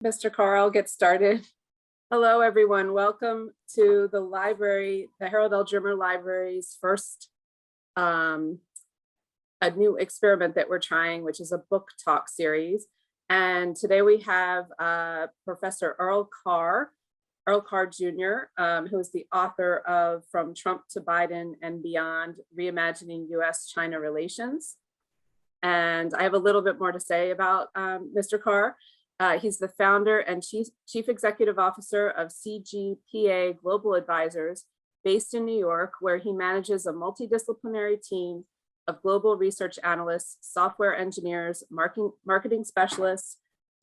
Mr. Carr, I'll get started. Hello, everyone. Welcome to the library, the Harold L. Drimmer Library's first a new experiment that we're trying, which is a book talk series. And today we have Professor Earl Carr Jr., who is the author of From Trump to Biden and Beyond, Reimagining U.S.-China Relations. And I have a little bit more to say about Mr. Carr. He's the founder and chief executive officer of CJPA Global Advisors, based in New York, where he manages a multidisciplinary team of global research analysts, software engineers, marketing specialists,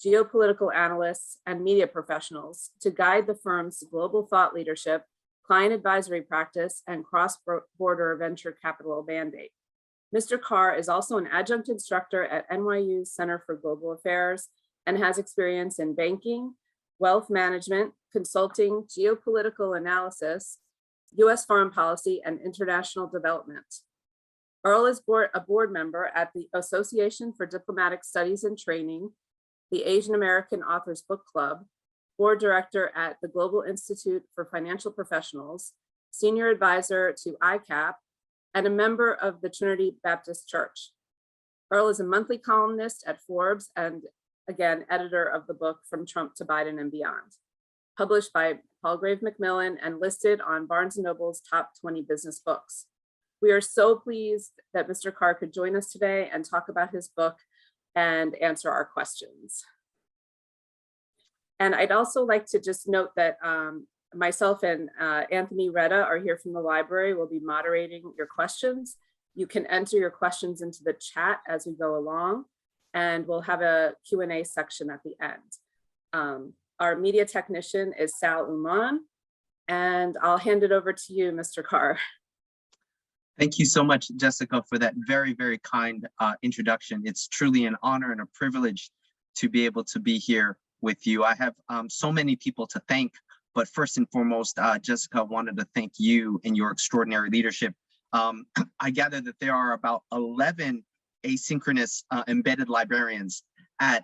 geopolitical analysts, and media professionals to guide the firm's global thought leadership, client advisory practice, and cross-border venture capital mandate. Mr. Carr is also an adjunct instructor at NYU's Center for Global Affairs and has experience in banking, wealth management, consulting, geopolitical analysis, U.S. foreign policy, and international development. Earl is a board member at the Association for Diplomatic Studies and Training, the Asian American Authors Book Club, board director at the Global Institute for Financial Professionals, senior advisor to ICAP, and a member of the Trinity Baptist Church. Earl is a monthly columnist at Forbes and, again, editor of the book From Trump to Biden and Beyond, published by Palgrave Macmillan and listed on Barnes & Noble's top 20 business books. We are so pleased that Mr. Carr could join us today and talk about his book and answer our questions. And I'd also like to just note that myself and Anthony Retta are here from the library. We'll be moderating your questions. You can enter your questions into the chat as we go along, and we'll have a Q&A section at the end. Our media technician is Sal Uman, and I'll hand it over to you, Mr. Carr. Thank you so much, Jessica, for that very, very kind introduction. It's truly an honor and a privilege to be able to be here with you. I have so many people to thank, but first and foremost, Jessica, wanted to thank you and your extraordinary leadership. I gather that there are about 11 asynchronous embedded librarians at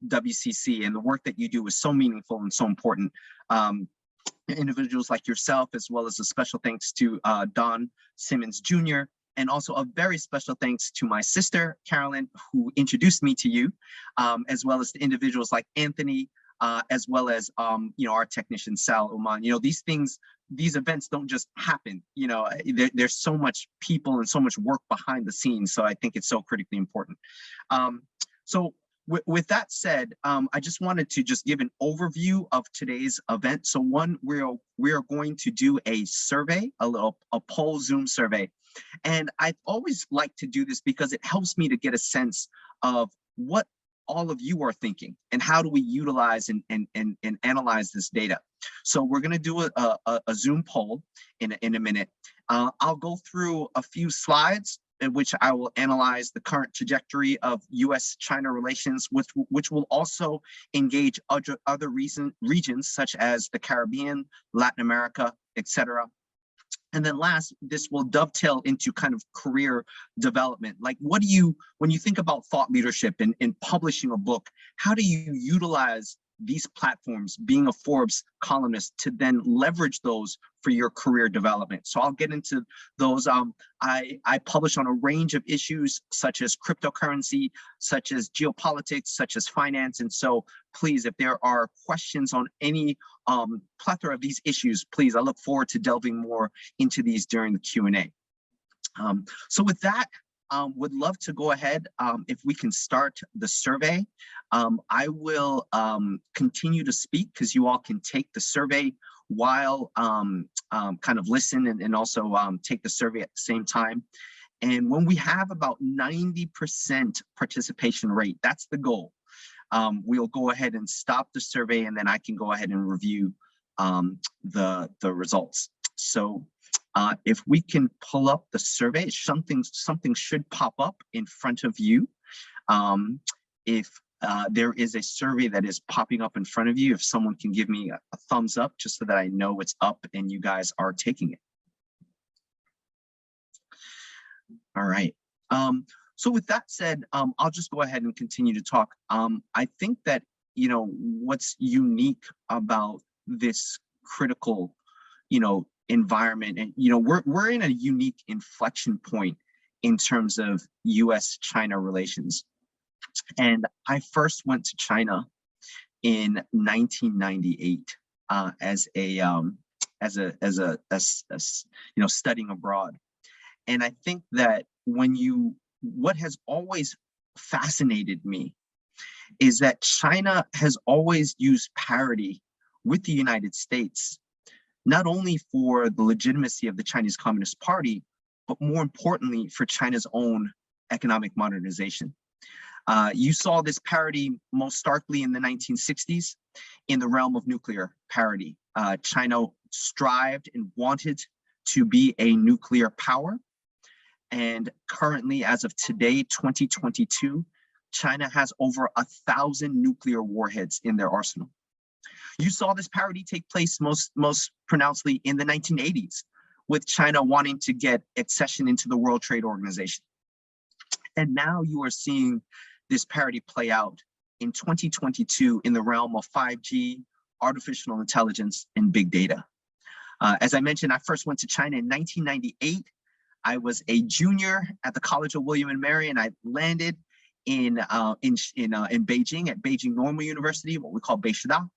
WCC, and the work that you do is so meaningful and so important. Individuals like yourself, as well as a special thanks to Don Simmons Jr., and also a very special thanks to my sister, Carolyn, who introduced me to you, as well as the individuals like Anthony, as well as our technician, Sal Uman. These events don't just happen. There's so much people and so much work behind the scenes, so I think it's so critically important. With that said, I just wanted to just give an overview of today's event. So one, we are going to do a survey, a poll Zoom survey. And I always like to do this because it helps me to get a sense of what all of you are thinking and how do we utilize and analyze this data. So we're going to do a Zoom poll in a minute. I'll go through a few slides in which I will analyze the current trajectory of U.S.-China relations, which will also engage other regions such as the Caribbean, Latin America, etc. And then last, this will dovetail into kind of career development. Like, when you think about thought leadership and publishing a book, how do you utilize these platforms, being a Forbes columnist, to then leverage those for your career development? So I'll get into those. I publish on a range of issues such as cryptocurrency, such as geopolitics, such as finance. And so please, if there are questions on any plethora of these issues, please, I look forward to delving more into these during the Q&A. So with that, would love to go ahead if we can start the survey. I will continue to speak because you all can take the survey while kind of listen and also take the survey at the same time. And when we have about 90% participation rate, that's the goal. We'll go ahead and stop the survey, and then I can go ahead and review the results. So if we can pull up the survey, something should pop up in front of you. If there is a survey that is popping up in front of you, if someone can give me a thumbs up just so that I know it's up and you guys are taking it. All right. So with that said, I'll just go ahead and continue to talk. I think that what's unique about this critical, environment. And, we're in a unique inflection point in terms of U.S.-China relations. And I first went to China in 1998 as studying abroad. And I think that what has always fascinated me is that China has always used parity with the United States, not only for the legitimacy of the Chinese Communist Party, but more importantly for China's own economic modernization. You saw this parity most starkly in the 1960s in the realm of nuclear parity. China strived and wanted to be a nuclear power. And currently, as of today, 2022, China has over 1,000 nuclear warheads in their arsenal. You saw this parity take place most pronouncedly in the 1980s, with China wanting to get accession into the World Trade Organization. And now you are seeing this parity play out in 2022 in the realm of 5G, artificial intelligence, and big data. As I mentioned, I first went to China in 1998. I was a junior at the College of William and Mary, and I landed in Beijing at Beijing Normal University, what we call Beishida.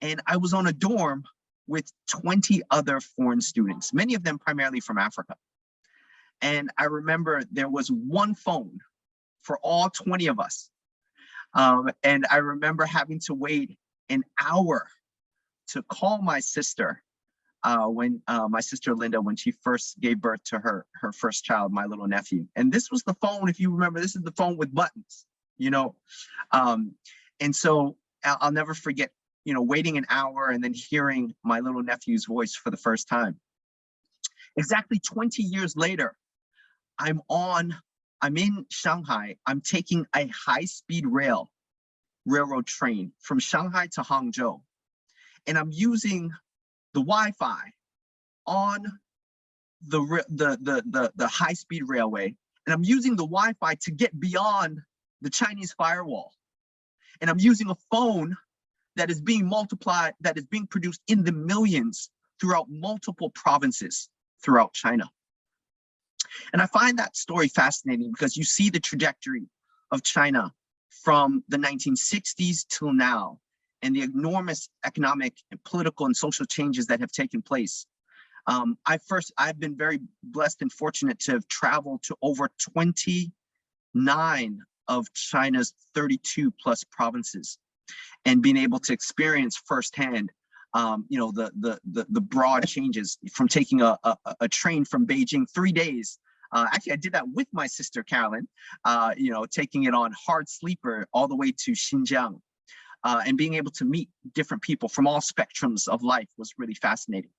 And I was on a dorm with 20 other foreign students, many of them primarily from Africa. And I remember there was one phone for all 20 of us. And I remember having to wait an hour to call my sister when my sister Linda, when she first gave birth to her first child, my little nephew. And this was the phone, if you remember, this is the phone with buttons, and so I'll never forget, waiting an hour and then hearing my little nephew's voice for the first time. Exactly 20 years later, I'm in Shanghai. I'm taking a high-speed railroad train from Shanghai to Hangzhou, and I'm using the Wi-Fi on the high-speed railway, and I'm using the Wi-Fi to get beyond the Chinese firewall, and I'm using a phone that is being multiplied, that is being produced in the millions throughout multiple provinces throughout China. And I find that story fascinating because you see the trajectory of China from the 1960s till now, and the enormous economic and political and social changes that have taken place. I've been very blessed and fortunate to have traveled to over 29 of China's 32 plus provinces, and being able to experience firsthand, the broad changes from taking a train from Beijing 3 days. Actually, I did that with my sister Carolyn, taking it on hard sleeper all the way to Xinjiang. And being able to meet different people from all spectrums of life was really fascinating.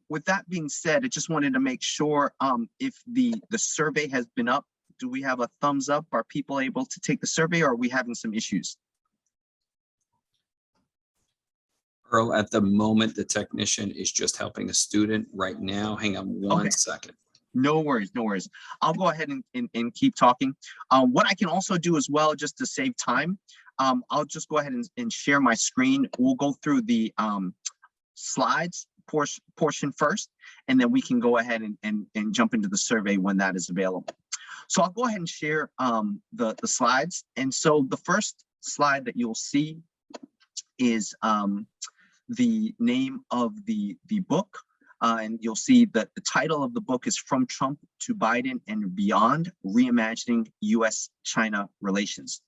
With that being said, I just wanted to make sure if the survey has been up. Do we have a thumbs up? Are people able to take the survey, or are we having some issues? Earl, at the moment, the technician is just helping a student right now. Hang on one second. No worries, no worries. I'll go ahead and keep talking. What I can also do as well, just to save time, I'll just go ahead and share my screen. We'll go through the slides portion first, and then we can go ahead and jump into the survey when that is available. So I'll go ahead and share the slides. And so the first slide that you'll see is the name of the book. And you'll see that the title of the book is From Trump to Biden and Beyond, Reimagining U.S.-China Relations.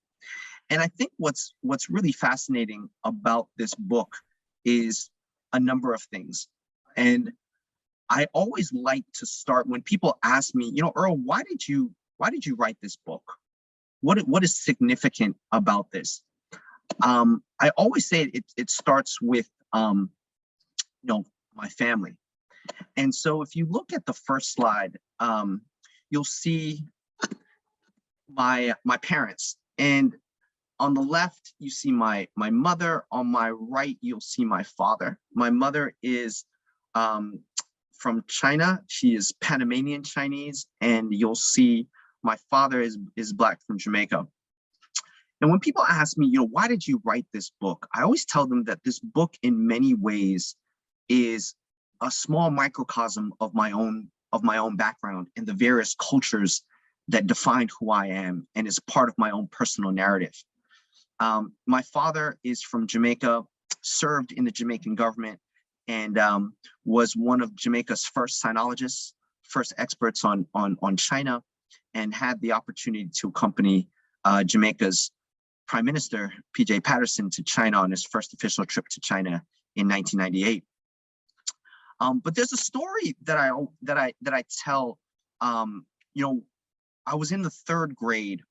And I think what's really fascinating about this book is a number of things. And I always like to start when people ask me, Earl, why did you write this book? What is significant about this? I always say it starts with my family. And so if you look at the first slide, you'll see my parents. And on the left, you see my mother. On my right, you'll see my father. My mother is from China. She is Panamanian Chinese. And you'll see my father is Black from Jamaica. And when people ask me, why did you write this book? I always tell them that this book in many ways is a small microcosm of my own background and the various cultures that define who I am and is part of my own personal narrative. My father is from Jamaica, served in the Jamaican government, and was one of Jamaica's first sinologists, first experts on China, and had the opportunity to accompany Jamaica's Prime Minister, P.J. Patterson, to China on his first official trip to China in 1998. But there's a story that I tell. I was in the 3rd grade,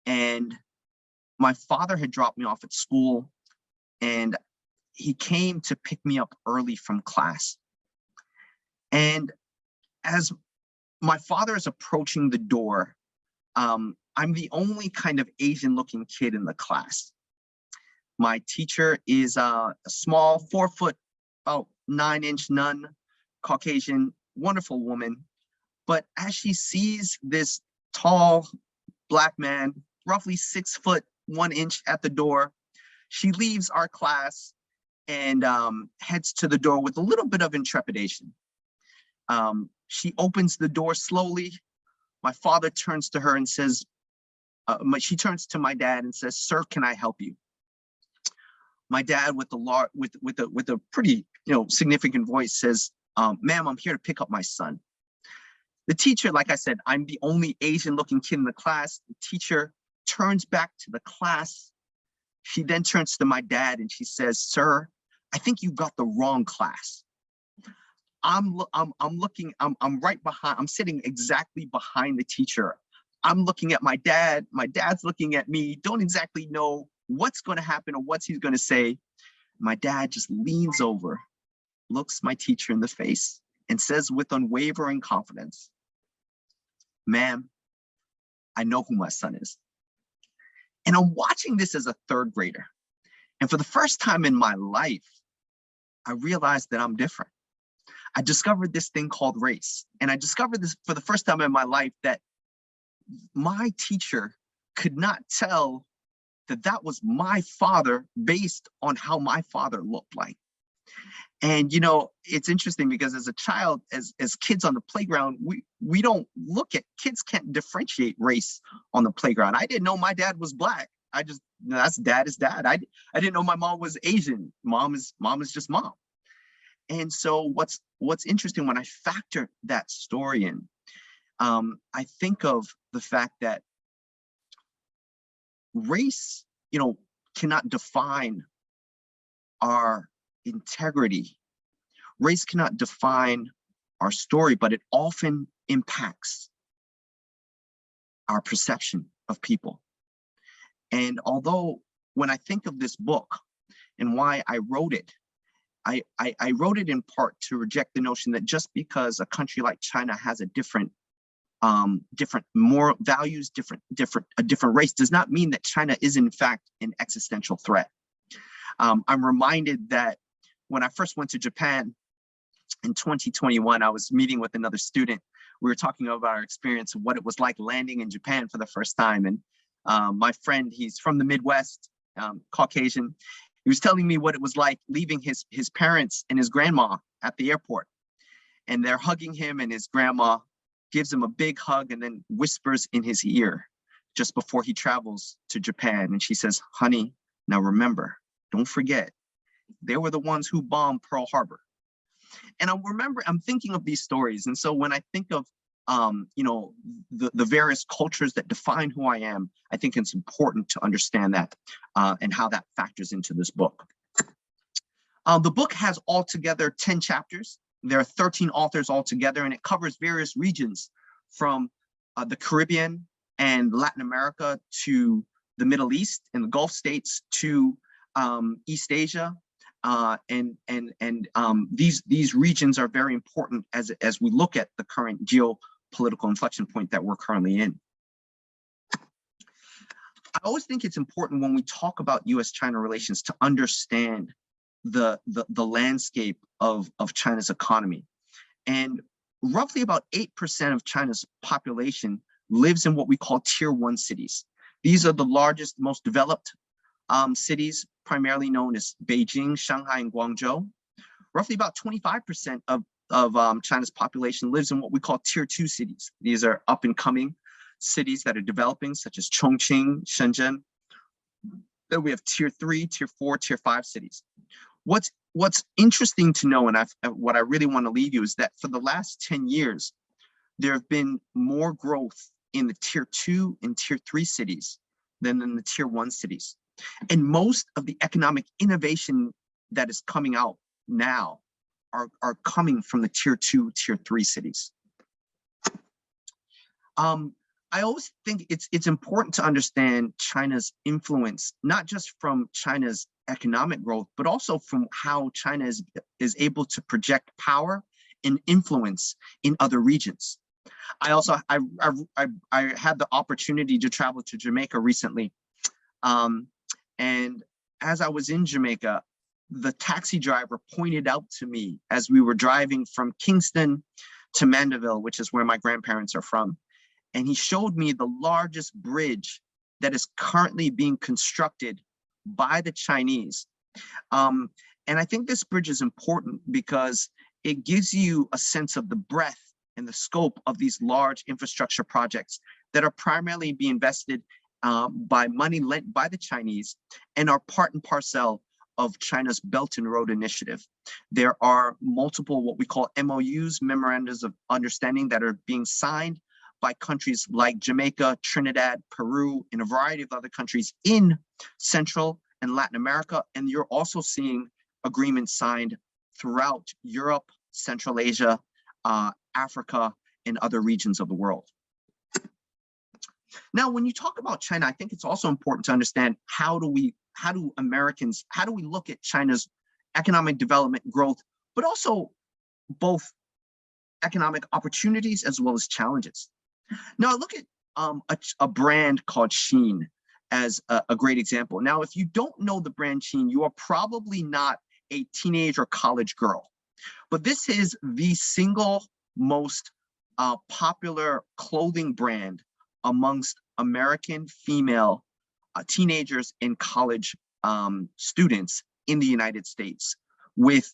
and my father had dropped me off at school, and he came to pick me up early from class. And as my father is approaching the door, I'm the only kind of Asian-looking kid in the class. My teacher is a small 4 foot, about 9-inch nun, Caucasian, wonderful woman. But as she sees this tall Black man, roughly 6 foot 1 inch at the door, she leaves our class and heads to the door with a little bit of intrepidation. She opens the door slowly. My father turns to her and says, she turns to my dad and says, "Sir, can I help you?" My dad, with a pretty significant voice, says, "Ma'am, I'm here to pick up my son." The teacher, like I said, I'm the only Asian-looking kid in the class. The teacher turns back to the class. She then turns to my dad and she says, "Sir, I think you got the wrong class." I'm right behind. I'm sitting exactly behind the teacher. I'm looking at my dad. My dad's looking at me. Don't exactly know what's going to happen or what he's going to say. My dad just leans over, looks my teacher in the face, and says with unwavering confidence, "Ma'am, I know who my son is." And I'm watching this as a 3rd grader. And for the first time in my life, I realized that I'm different. I discovered this thing called race. And I discovered this for the first time in my life, that my teacher could not tell that that was my father based on how my father looked like. And it's interesting because as a child, as kids on the playground, we don't kids can't differentiate race on the playground. I didn't know my dad was Black. That's dad is dad. I didn't know my mom was Asian. Mom is just mom. And so what's interesting when I factor that story in, I think of the fact that race, cannot define our integrity. Race cannot define our story, but it often impacts our perception of people. And although when I think of this book and why I wrote it, I wrote it in part to reject the notion that just because a country like China has a different moral values, a different race, does not mean that China is in fact an existential threat. I'm reminded that when I first went to Japan in 2021, I was meeting with another student. We were talking about our experience of what it was like landing in Japan for the first time. And my friend, he's from the Midwest, Caucasian. He was telling me what it was like leaving his parents and his grandma at the airport. And they're hugging him, and his grandma gives him a big hug and then whispers in his ear just before he travels to Japan. And she says, "Honey, now remember, don't forget, they were the ones who bombed Pearl Harbor." And I'm thinking of these stories. And so when I think of the various cultures that define who I am, I think it's important to understand that and how that factors into this book. The book has altogether 10 chapters. There are 13 authors altogether, and it covers various regions from the Caribbean and Latin America to the Middle East and the Gulf states to East Asia. These regions are very important as we look at the current geopolitical inflection point that we're currently in. I always think it's important when we talk about U.S.-China relations to understand the landscape of China's economy. And roughly about 8% of China's population lives in what we call tier 1 cities. These are the largest, most developed cities, primarily known as Beijing, Shanghai, and Guangzhou. Roughly about 25% of China's population lives in what we call tier 2 cities. These are up and coming cities that are developing, such as Chongqing, Shenzhen. Then we have tier 3, tier 4, tier 5 cities. What's interesting to know, and what I really want to leave you, is that for the last 10 years, there have been more growth in the tier 2 and tier 3 cities than in the tier 1 cities. And most of the economic innovation that is coming out now are coming from the tier 2, tier 3 cities. I always think it's important to understand China's influence, not just from China's economic growth, but also from how China is able to project power and influence in other regions. I also I had the opportunity to travel to Jamaica recently, and as I was in Jamaica, the taxi driver pointed out to me as we were driving from Kingston to Mandeville, which is where my grandparents are from, and he showed me the largest bridge that is currently being constructed by the Chinese. And I think this bridge is important because it gives you a sense of the breadth and the scope of these large infrastructure projects that are primarily being invested by money lent by the Chinese and are part and parcel of China's Belt and Road Initiative. There are multiple what we call MOUs, memorandums of understanding, that are being signed by countries like Jamaica, Trinidad, Peru, and a variety of other countries in Central and Latin America. And you're also seeing agreements signed throughout Europe, Central Asia, Africa, and other regions of the world. Now, when you talk about China, I think it's also important to understand how do we look at China's economic development growth, but also both economic opportunities as well as challenges. Now, I look at a brand called Shein as a great example. Now, if you don't know the brand Shein, you are probably not a teenage or college girl, but this is the single most popular clothing brand amongst American female teenagers and college students in the United States, with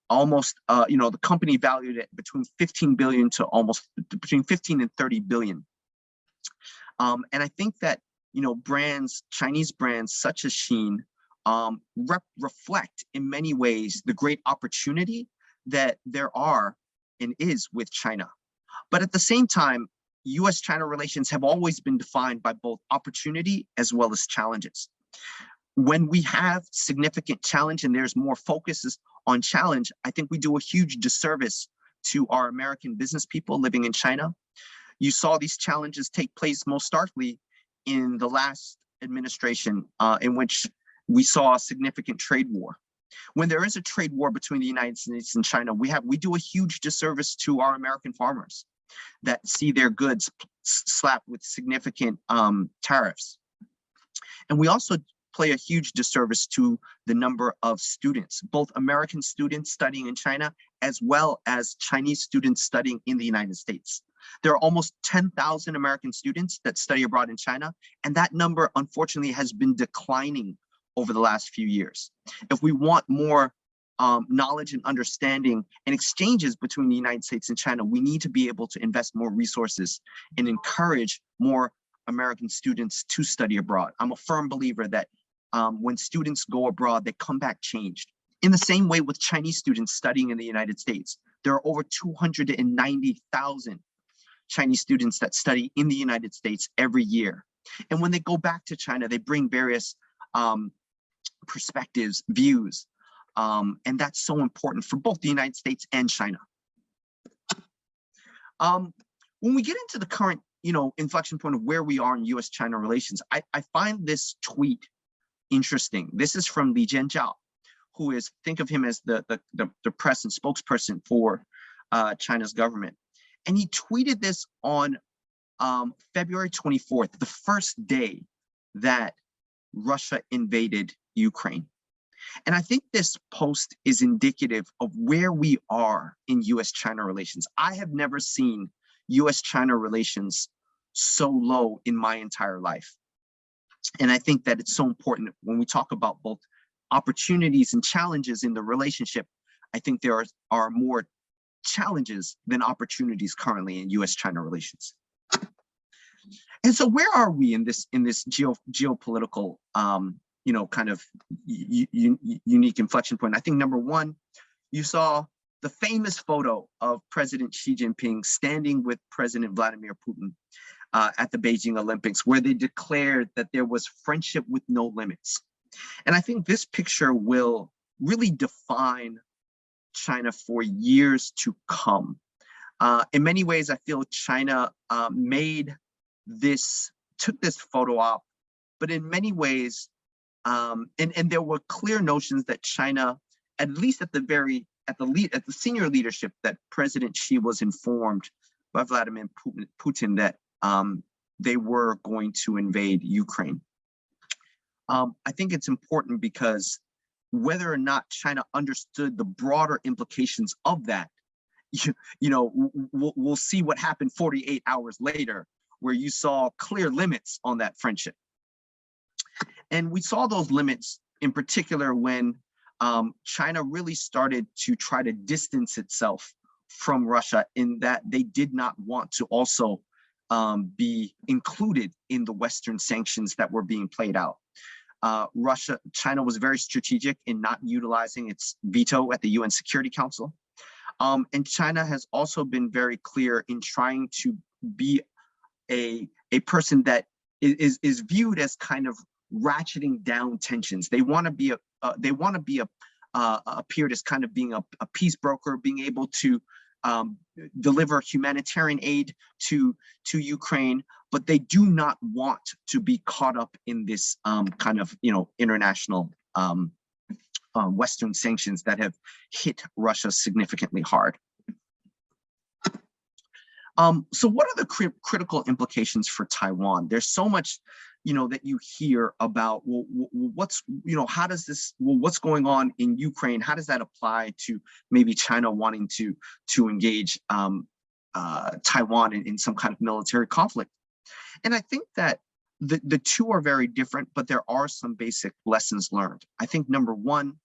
almost, the company valued at between 15 billion to almost between 15 and 30 billion. And I think that, brands, Chinese brands such as Shein, reflect in many ways the great opportunity that there are and is with China. But at the same time, U.S.-China relations have always been defined by both opportunity as well as challenges. When we have significant challenge and there's more focuses on challenge, I think we do a huge disservice to our American business people living in China. You saw these challenges take place most starkly in the last administration, in which we saw a significant trade war. When there is a trade war between the United States and China, we do a huge disservice to our American farmers that see their goods slapped with significant tariffs. And we also play a huge disservice to the number of students, both American students studying in China, as well as Chinese students studying in the United States. There are almost 10,000 American students that study abroad in China, and that number, unfortunately, has been declining over the last few years. If we want more knowledge and understanding and exchanges between the United States and China, we need to be able to invest more resources and encourage more American students to study abroad. I'm a firm believer that when students go abroad, they come back changed. In the same way with Chinese students studying in the United States, there are over 290,000 Chinese students that study in the United States every year. And when they go back to China, they bring various perspectives, views, and that's so important for both the United States and China. When we get into the current, inflection point of where we are in U.S.-China relations, I find this tweet interesting. This is from Li Jianzhao, who is, think of him as the press and spokesperson for China's government. And he tweeted this on February 24th, the first day that Russia invaded Ukraine. And I think this post is indicative of where we are in U.S.-China relations. I have never seen U.S.-China relations so low in my entire life. And I think that it's so important when we talk about both opportunities and challenges in the relationship. I think there are more challenges than opportunities currently in U.S.-China relations. And so where are we in this geopolitical kind of unique inflection point? I think number one, you saw the famous photo of President Xi Jinping standing with President Vladimir Putin at the Beijing Olympics, where they declared that there was friendship with no limits. And I think this picture will really define China for years to come. In many ways, I feel China took this photo op, but in many ways, and there were clear notions that China, at least at the senior leadership, that President Xi was informed by Vladimir Putin that they were going to invade Ukraine. I think it's important because whether or not China understood the broader implications of that, we'll see what happened 48 hours later, where you saw clear limits on that friendship. And we saw those limits in particular when China really started to try to distance itself from Russia, in that they did not want to also be included in the Western sanctions that were being played out. China was very strategic in not utilizing its veto at the UN Security Council. And China has also been very clear in trying to be a person that is viewed as kind of ratcheting down tensions. They want to be appeared as kind of being a peace broker, being able to deliver humanitarian aid to Ukraine, but they do not want to be caught up in this kind of international Western sanctions that have hit Russia significantly hard. So what are the critical implications for Taiwan? There's so much, that you hear about, well, what's going on in Ukraine? How does that apply to maybe China wanting to engage Taiwan in some kind of military conflict? And I think that the two are very different, but there are some basic lessons learned. I think number one,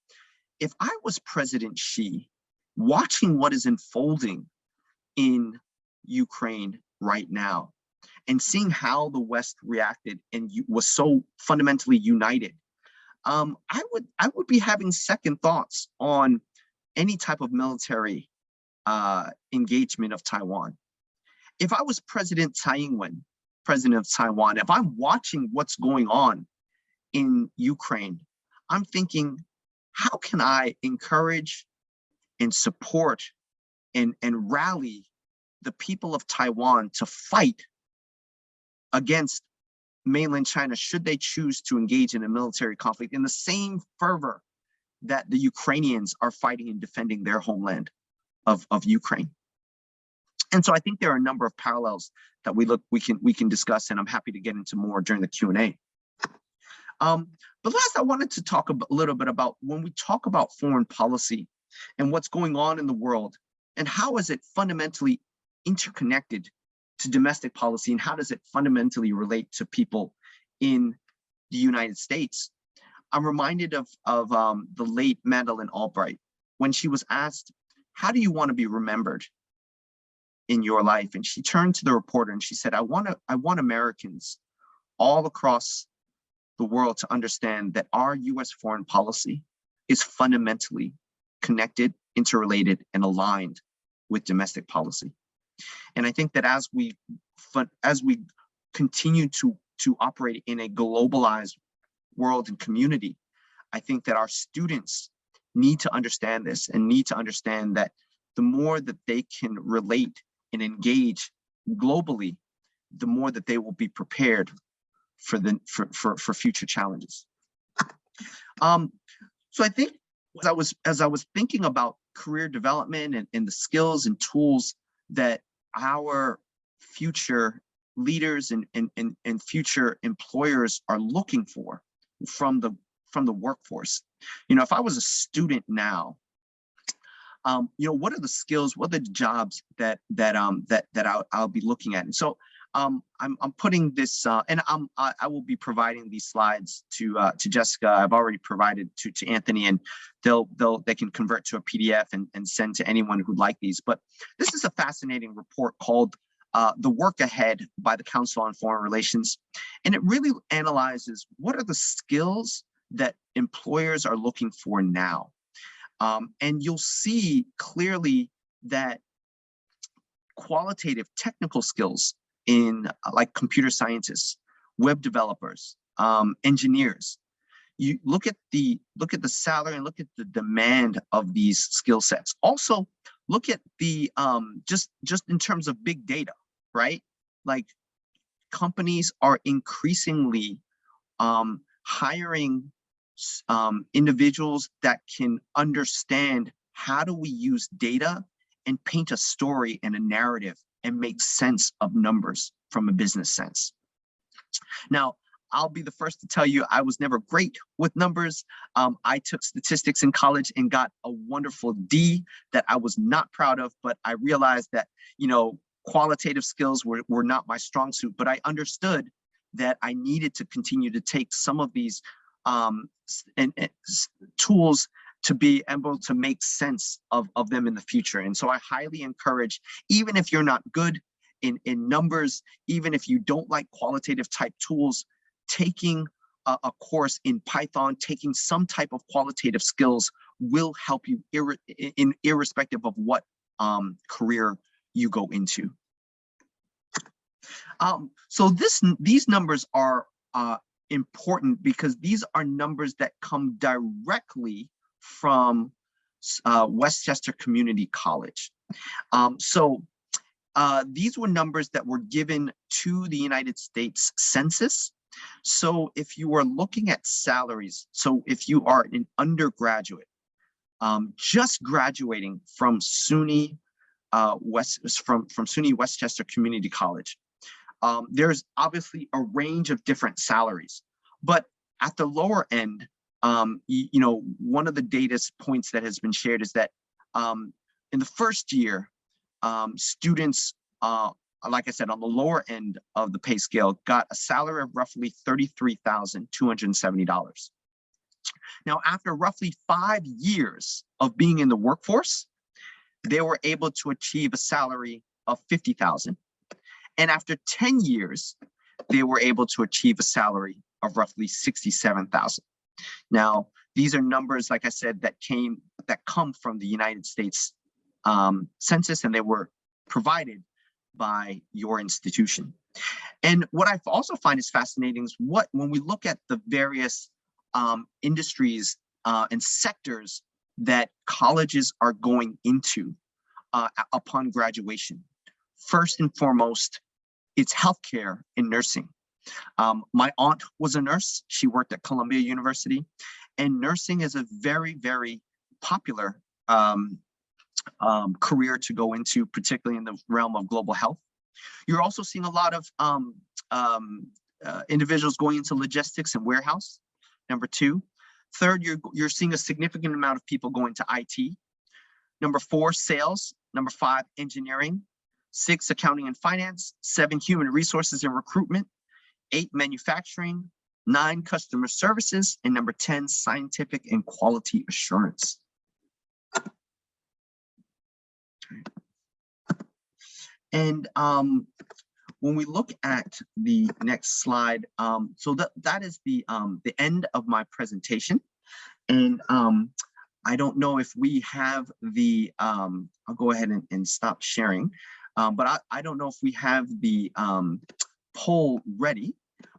if I was President Xi, watching what is unfolding in Ukraine right now, and seeing how the West reacted and was so fundamentally united, I would be having second thoughts on any type of military engagement of Taiwan. If I was President Tsai Ing-wen, president of Taiwan, if I'm watching what's going on in Ukraine, I'm thinking, how can I encourage and support and rally the people of Taiwan to fight against mainland China should they choose to engage in a military conflict in the same fervor that the Ukrainians are fighting and defending their homeland of Ukraine. And so I think there are a number of parallels that we can discuss, and I'm happy to get into more during the Q&A. But last, I wanted to talk a little bit about when we talk about foreign policy and what's going on in the world, and how is it fundamentally interconnected to domestic policy, and how does it fundamentally relate to people in the United States. I'm reminded of the late Madeleine Albright when she was asked, how do you want to be remembered in your life? And she turned to the reporter and she said, I want Americans all across the world to understand that our US foreign policy is fundamentally connected, interrelated, and aligned with domestic policy. And I think that as we continue to operate in a globalized world and community, I think that our students need to understand this and need to understand that the more that they can relate and engage globally, the more that they will be prepared for future challenges. So I think as I was thinking about career development and the skills and tools that our future leaders and future employers are looking for from the workforce, if I was a student now, what are the skills, what are the jobs that I'll be looking at? And so I'm putting this, and I will be providing these slides to Jessica. I've already provided to Anthony, and they can convert to a PDF and send to anyone who'd like these. But this is a fascinating report called The Work Ahead by the Council on Foreign Relations. And it really analyzes what are the skills that employers are looking for now. And you'll see clearly that qualitative technical skills in like computer scientists, web developers, engineers. You look at the salary and look at the demand of these skill sets. Also, look at the just in terms of big data, right? Like companies are increasingly hiring individuals that can understand how do we use data and paint a story and a narrative and make sense of numbers from a business sense. Now, I'll be the first to tell you I was never great with numbers. I took statistics in college and got a wonderful D that I was not proud of, but I realized that, you know, qualitative skills were not my strong suit, but I understood that I needed to continue to take some of these tools to be able to make sense of them in the future. And so I highly encourage, even if you're not good in numbers, even if you don't like qualitative type tools, taking a course in Python, taking some type of qualitative skills will help you irrespective of what career you go into. So these numbers are important because these are numbers that come directly from Westchester Community College. These were numbers that were given to the United States Census. So if you are looking at salaries, so if you are an undergraduate, just graduating from SUNY SUNY Westchester Community College, there's obviously a range of different salaries, but at the lower end, you know, one of the data points that has been shared is that in the first year, students, like I said, on the lower end of the pay scale, got a salary of roughly $33,270. Now, after roughly 5 years of being in the workforce, they were able to achieve a salary of $50,000. And after 10 years, they were able to achieve a salary of roughly $67,000. Now, these are numbers, like I said, that come from the United States Census, and they were provided by your institution. And what I also find is fascinating is when we look at the various industries and sectors that colleges are going into upon graduation. First and foremost, it's healthcare and nursing. My aunt was a nurse. She worked at Columbia University, and nursing is a very, very popular career to go into, particularly in the realm of global health. You're also seeing a lot of individuals going into logistics and warehouse, number 2. Third, you're seeing a significant amount of people going to IT. Number 4, sales. Number 5, engineering. 6, accounting and finance. 7, human resources and recruitment. 8, manufacturing. 9, customer services. And number 10, scientific and quality assurance. And when we look at the next slide, so that is the end of my presentation. And I don't know if we have the, I'll go ahead and stop sharing, but I don't know if we have the poll ready,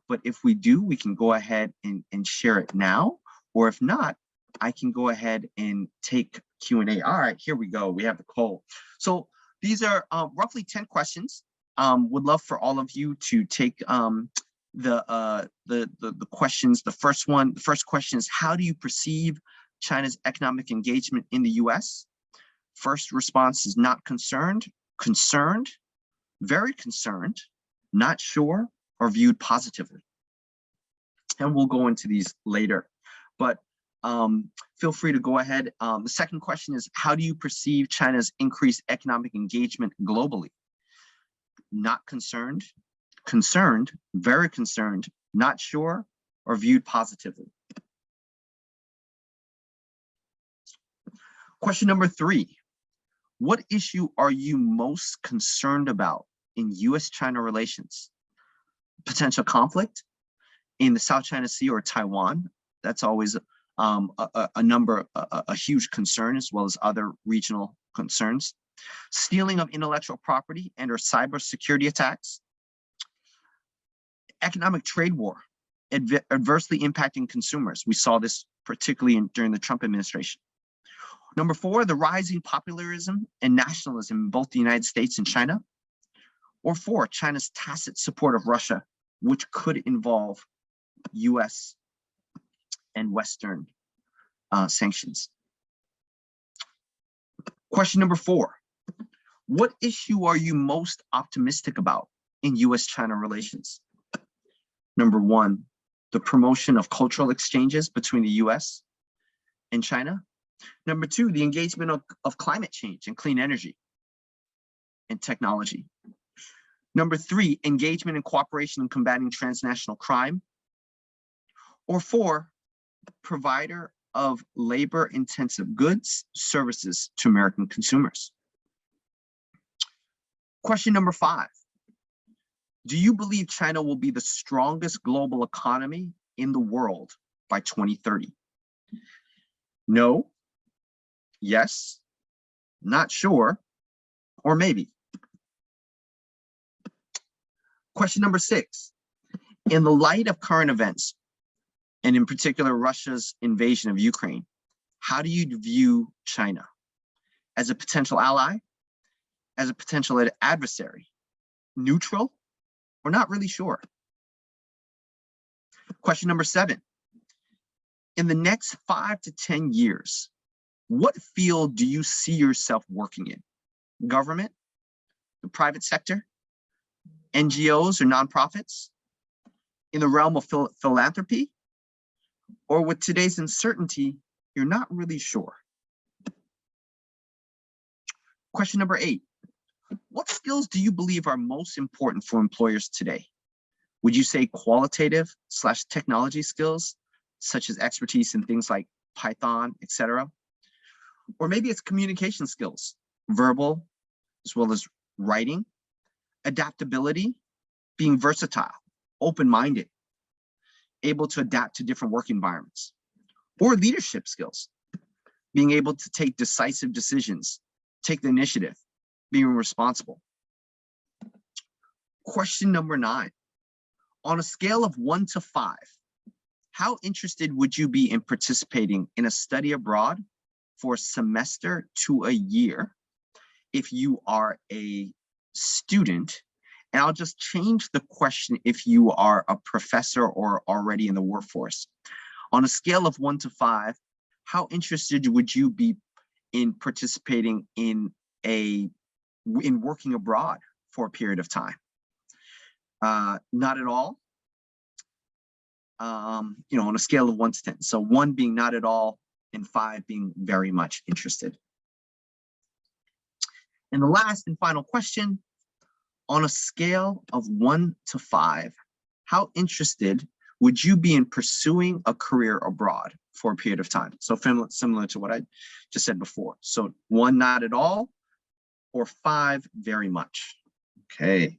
but if we do, we can go ahead and share it now, or if not, I can go ahead and take Q&A. All right, here we go. We have the poll. So these are roughly 10 questions. Would love for all of you to take the questions. The first question is, how do you perceive China's economic engagement in the U.S.? First response is not concerned, concerned, very concerned, not sure, or viewed positively. And we'll go into these later, but feel free to go ahead. The second question is, how do you perceive China's increased economic engagement globally? Not concerned, concerned, very concerned, not sure, or viewed positively. Question number 3. What issue are you most concerned about in U.S.-China relations? Potential conflict in the South China Sea or Taiwan? That's always a huge concern, as well as other regional concerns. Stealing of intellectual property and or cybersecurity attacks. Economic trade war, adversely impacting consumers. We saw this particularly during the Trump administration. Number 4, the rising popularism and nationalism in both the United States and China. Or 4, China's tacit support of Russia, which could involve U.S. and Western sanctions. Question number 4, what issue are you most optimistic about in U.S.-China relations? Number 1, the promotion of cultural exchanges between the U.S. and China. Number 2, the engagement of climate change and clean energy and technology. Number 3, engagement and cooperation in combating transnational crime. Or 4, provider of labor-intensive goods, services to American consumers. Question number 5. Do you believe China will be the strongest global economy in the world by 2030? No, yes, not sure, or maybe. Question number 6. In the light of current events, and in particular Russia's invasion of Ukraine, how do you view China? As a potential ally? As a potential adversary? Neutral? We're not really sure. Question number 7. In the next 5 to 10 years, what field do you see yourself working in? Government? The private sector? NGOs or nonprofits? In the realm of philanthropy? Or with today's uncertainty, you're not really sure. Question number 8. What skills do you believe are most important for employers today? Would you say qualitative/technology skills, such as expertise in things like Python, etc.? Or maybe it's communication skills, verbal as well as writing, adaptability, being versatile, open-minded, able to adapt to different work environments, or leadership skills, being able to take decisive decisions, take the initiative, being responsible. Question number 9. On a scale of 1 to 5, how interested would you be in participating in a study abroad for a semester to a year if you are a student? And I'll just change the question if you are a professor or already in the workforce. On a scale of 1 to 5, how interested would you be in participating in working abroad for a period of time? Not at all. On a scale of 1 to 10. So 1 being not at all and 5 being very much interested. And the last and final question, on a scale of 1 to 5, how interested would you be in pursuing a career abroad for a period of time? So similar to what I just said before. So 1, not at all, or 5, very much. Okay.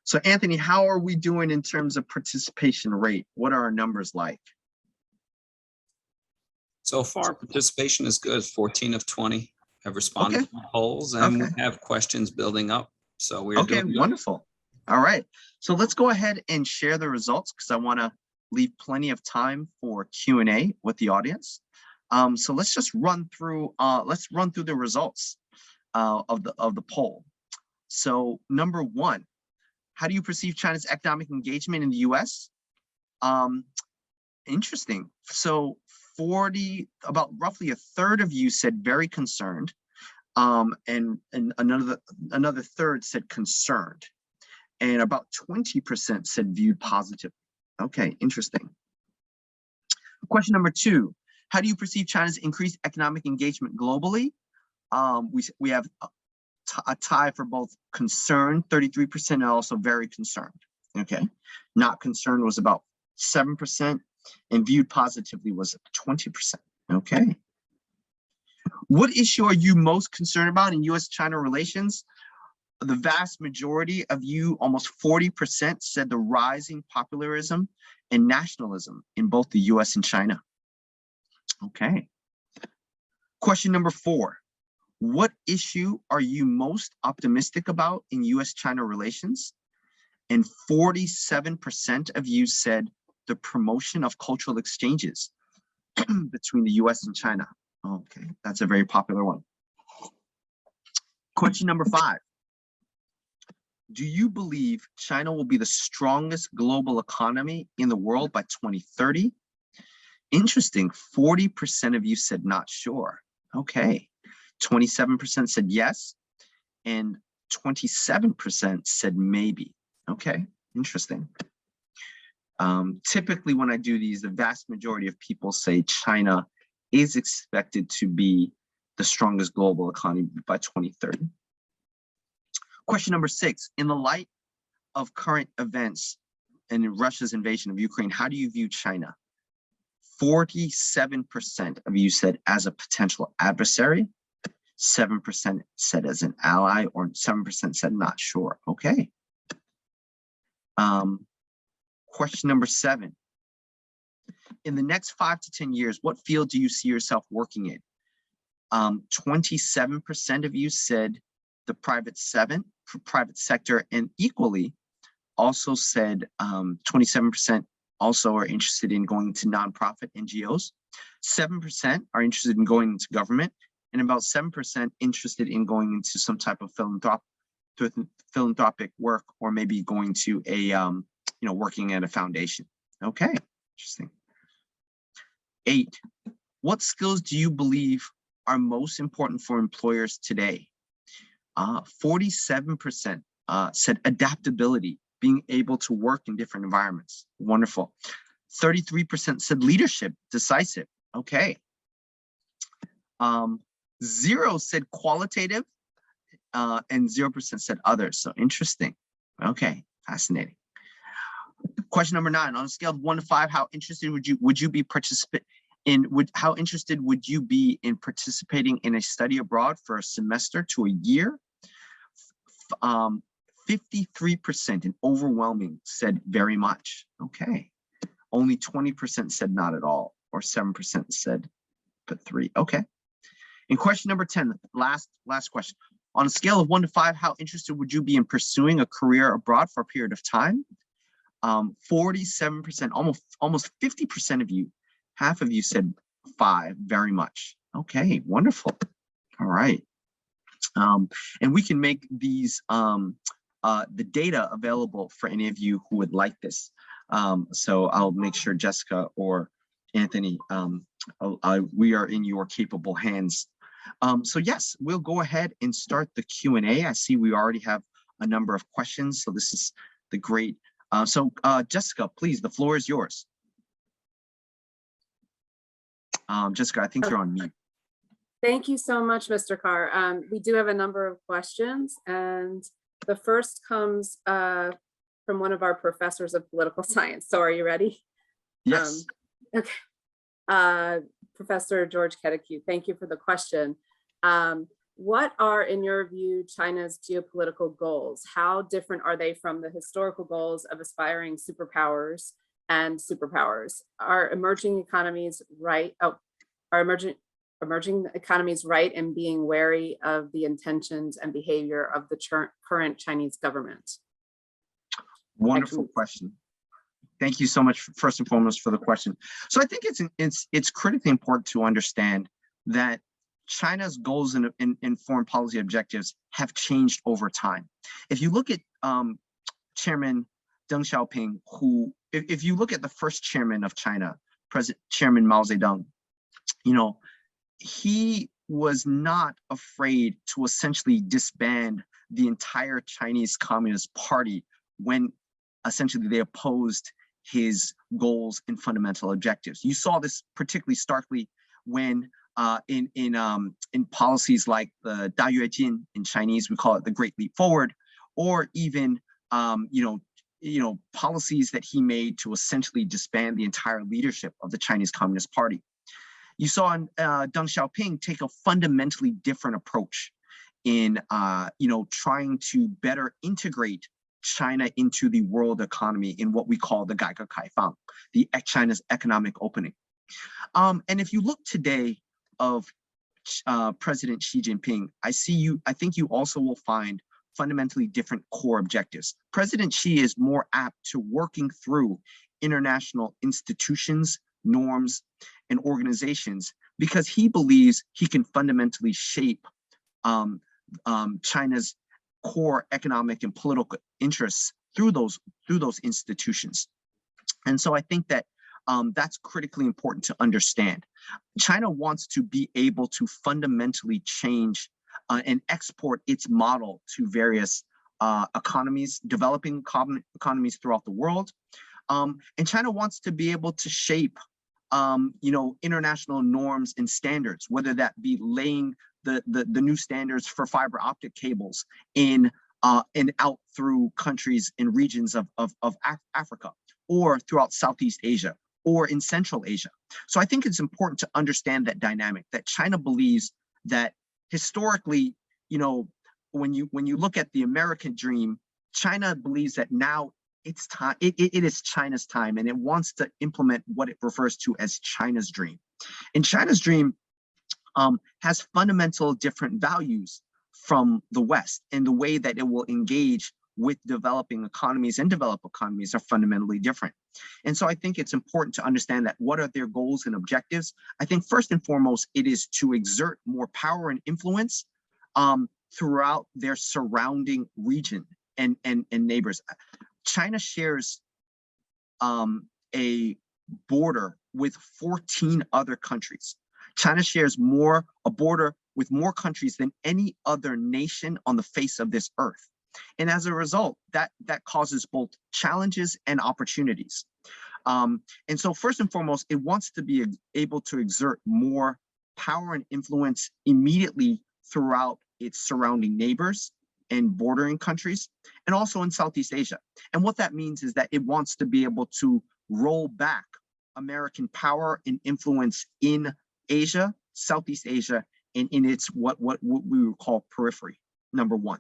So Anthony, how are we doing in terms of participation rate? What are our numbers like? So far, participation is good. 14 of 20 have responded to the polls, and we have questions building up. So we're doing good. Wonderful. All right. So let's go ahead and share the results because I want to leave plenty of time for Q&A with the audience. So let's just run through. Let's run through the results of the poll. So number 1, how do you perceive China's economic engagement in the U.S.? Interesting. So about roughly a third of you said very concerned, and another third said concerned, and about 20% said viewed positively. Okay, interesting. Question number 2, how do you perceive China's increased economic engagement globally? We have a tie for both concerned, 33%, and also very concerned. Okay. Not concerned was about 7%, and viewed positively was 20%. Okay. What issue are you most concerned about in U.S.-China relations? The vast majority of you, almost 40%, said the rising popularism and nationalism in both the U.S. and China. Okay. Question number 4. What issue are you most optimistic about in U.S.-China relations? And 47% of you said the promotion of cultural exchanges between the U.S. and China. Okay, that's a very popular one. Question number 5. Do you believe China will be the strongest global economy in the world by 2030? Interesting, 40% of you said not sure. Okay, 27% said yes, and 27% said maybe. Okay, interesting. Typically when I do these, the vast majority of people say China is expected to be the strongest global economy by 2030. Question number 6, in the light of current events and Russia's invasion of Ukraine, how do you view China? 47% of you said as a potential adversary, 7% said as an ally, or 7% said not sure. Okay. Question number 7. In the next 5 to 10 years, what field do you see yourself working in? 27% of you said the private sector, and equally also said 27% also are interested in going to nonprofit NGOs. 7% are interested in going into government, and about 7% interested in going into some type of philanthropic work, or maybe going to a working at a foundation. Okay, interesting. 8, what skills do you believe are most important for employers today? 47% said adaptability, being able to work in different environments. Wonderful. 33% said leadership, decisive. Okay. 0 said qualitative, and 0% said others. So interesting. Okay, fascinating. Question number 9, on a scale of 1 to 5, how interested would you be participating in a study abroad for a semester to a year? 53%, an overwhelming, said very much. Okay. Only 20% said not at all, or 7% said but 3. Okay. In question number 10, last question. On a scale of 1 to 5, how interested would you be in pursuing a career abroad for a period of time? 47%, almost 50% of you, half of you said 5, very much. Okay, wonderful. All right. And we can make these the data available for any of you who would like this. So I'll make sure Jessica or Anthony, we are in your capable hands. So yes, we'll go ahead and start the Q&A. I see we already have a number of questions, so this is the great. Jessica, please, the floor is yours. Jessica, I think you're on mute. Thank you so much, Mr. Carr. We do have a number of questions, and the first comes from one of our professors of political science. So are you ready? Yes. Okay. Professor George Kedekue, thank you for the question. What are, in your view, China's geopolitical goals? How different are they from the historical goals of aspiring superpowers and superpowers? Are emerging economies right? Are emerging economies right in being wary of the intentions and behavior of the current Chinese government? Wonderful question. Thank you so much, first and foremost, for the question. So I think it's critically important to understand that China's goals and foreign policy objectives have changed over time. If you look at Chairman Deng Xiaoping, who, if you look at the first chairman of China, Chairman Mao Zedong, he was not afraid to essentially disband the entire Chinese Communist Party when essentially they opposed his goals and fundamental objectives. You saw this particularly starkly when in policies like the Da Yue Jin, in Chinese we call it the Great Leap Forward, or even policies that he made to essentially disband the entire leadership of the Chinese Communist Party. You saw Deng Xiaoping take a fundamentally different approach in trying to better integrate China into the world economy in what we call the 改革开放, China's economic opening. And if you look today of President Xi Jinping, I think you also will find fundamentally different core objectives. President Xi is more apt to working through international institutions, norms, and organizations because he believes he can fundamentally shape China's core economic and political interests through those institutions. And so I think that that's critically important to understand. China wants to be able to fundamentally change and export its model to various economies, developing economies throughout the world. And China wants to be able to shape international norms and standards, whether that be laying the new standards for fiber optic cables in and out through countries and regions of Africa, or throughout Southeast Asia, or in Central Asia. So I think it's important to understand that dynamic, that China believes that historically, when you look at the American dream, China believes that now it's time, it is China's time, and it wants to implement what it refers to as China's dream. And China's dream has fundamental different values from the West, and the way that it will engage with developing economies and developed economies are fundamentally different. And so I think it's important to understand that what are their goals and objectives. I think first and foremost, it is to exert more power and influence throughout their surrounding region and neighbors. China shares a border with 14 other countries. China shares a border with more countries than any other nation on the face of this earth. And as a result, that causes both challenges and opportunities. And so first and foremost, it wants to be able to exert more power and influence immediately throughout its surrounding neighbors and bordering countries, and also in Southeast Asia. And what that means is that it wants to be able to roll back American power and influence in Asia, Southeast Asia, and in its what we would call periphery, number one.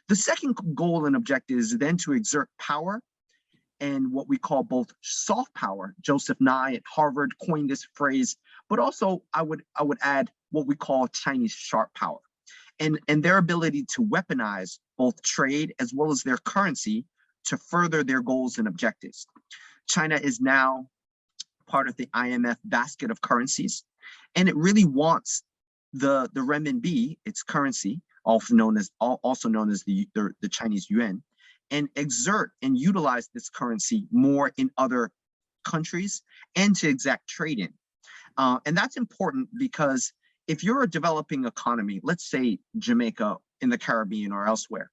The second goal and objective is then to exert power and what we call both soft power. Joseph Nye at Harvard coined this phrase, but also I would add what we call Chinese sharp power, and their ability to weaponize both trade as well as their currency to further their goals and objectives. China is now part of the IMF basket of currencies, and it really wants the renminbi, its currency, also known as the Chinese yuan, and exert and utilize this currency more in other countries and to exact trade in. And that's important because if you're a developing economy, let's say Jamaica in the Caribbean or elsewhere,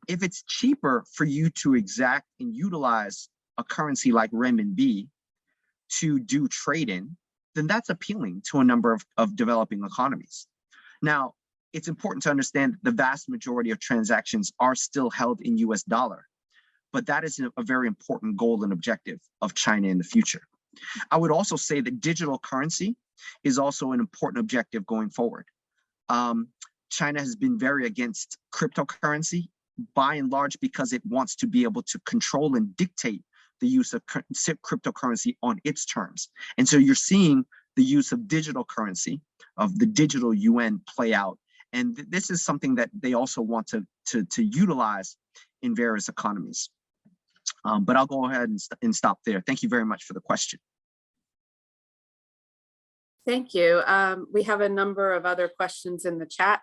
if it's cheaper for you to exact and utilize a currency like renminbi to do trade in, then that's appealing to a number of developing economies. Now, it's important to understand the vast majority of transactions are still held in US dollar, but that is a very important goal and objective of China in the future. I would also say that digital currency is also an important objective going forward. China has been very against cryptocurrency, by and large, because it wants to be able to control and dictate the use of cryptocurrency on its terms. And so you're seeing the use of digital currency, of the digital yuan, play out. And this is something that they also want to utilize in various economies. But I'll go ahead and stop there. Thank you very much for the question. Thank you. We have a number of other questions in the chat.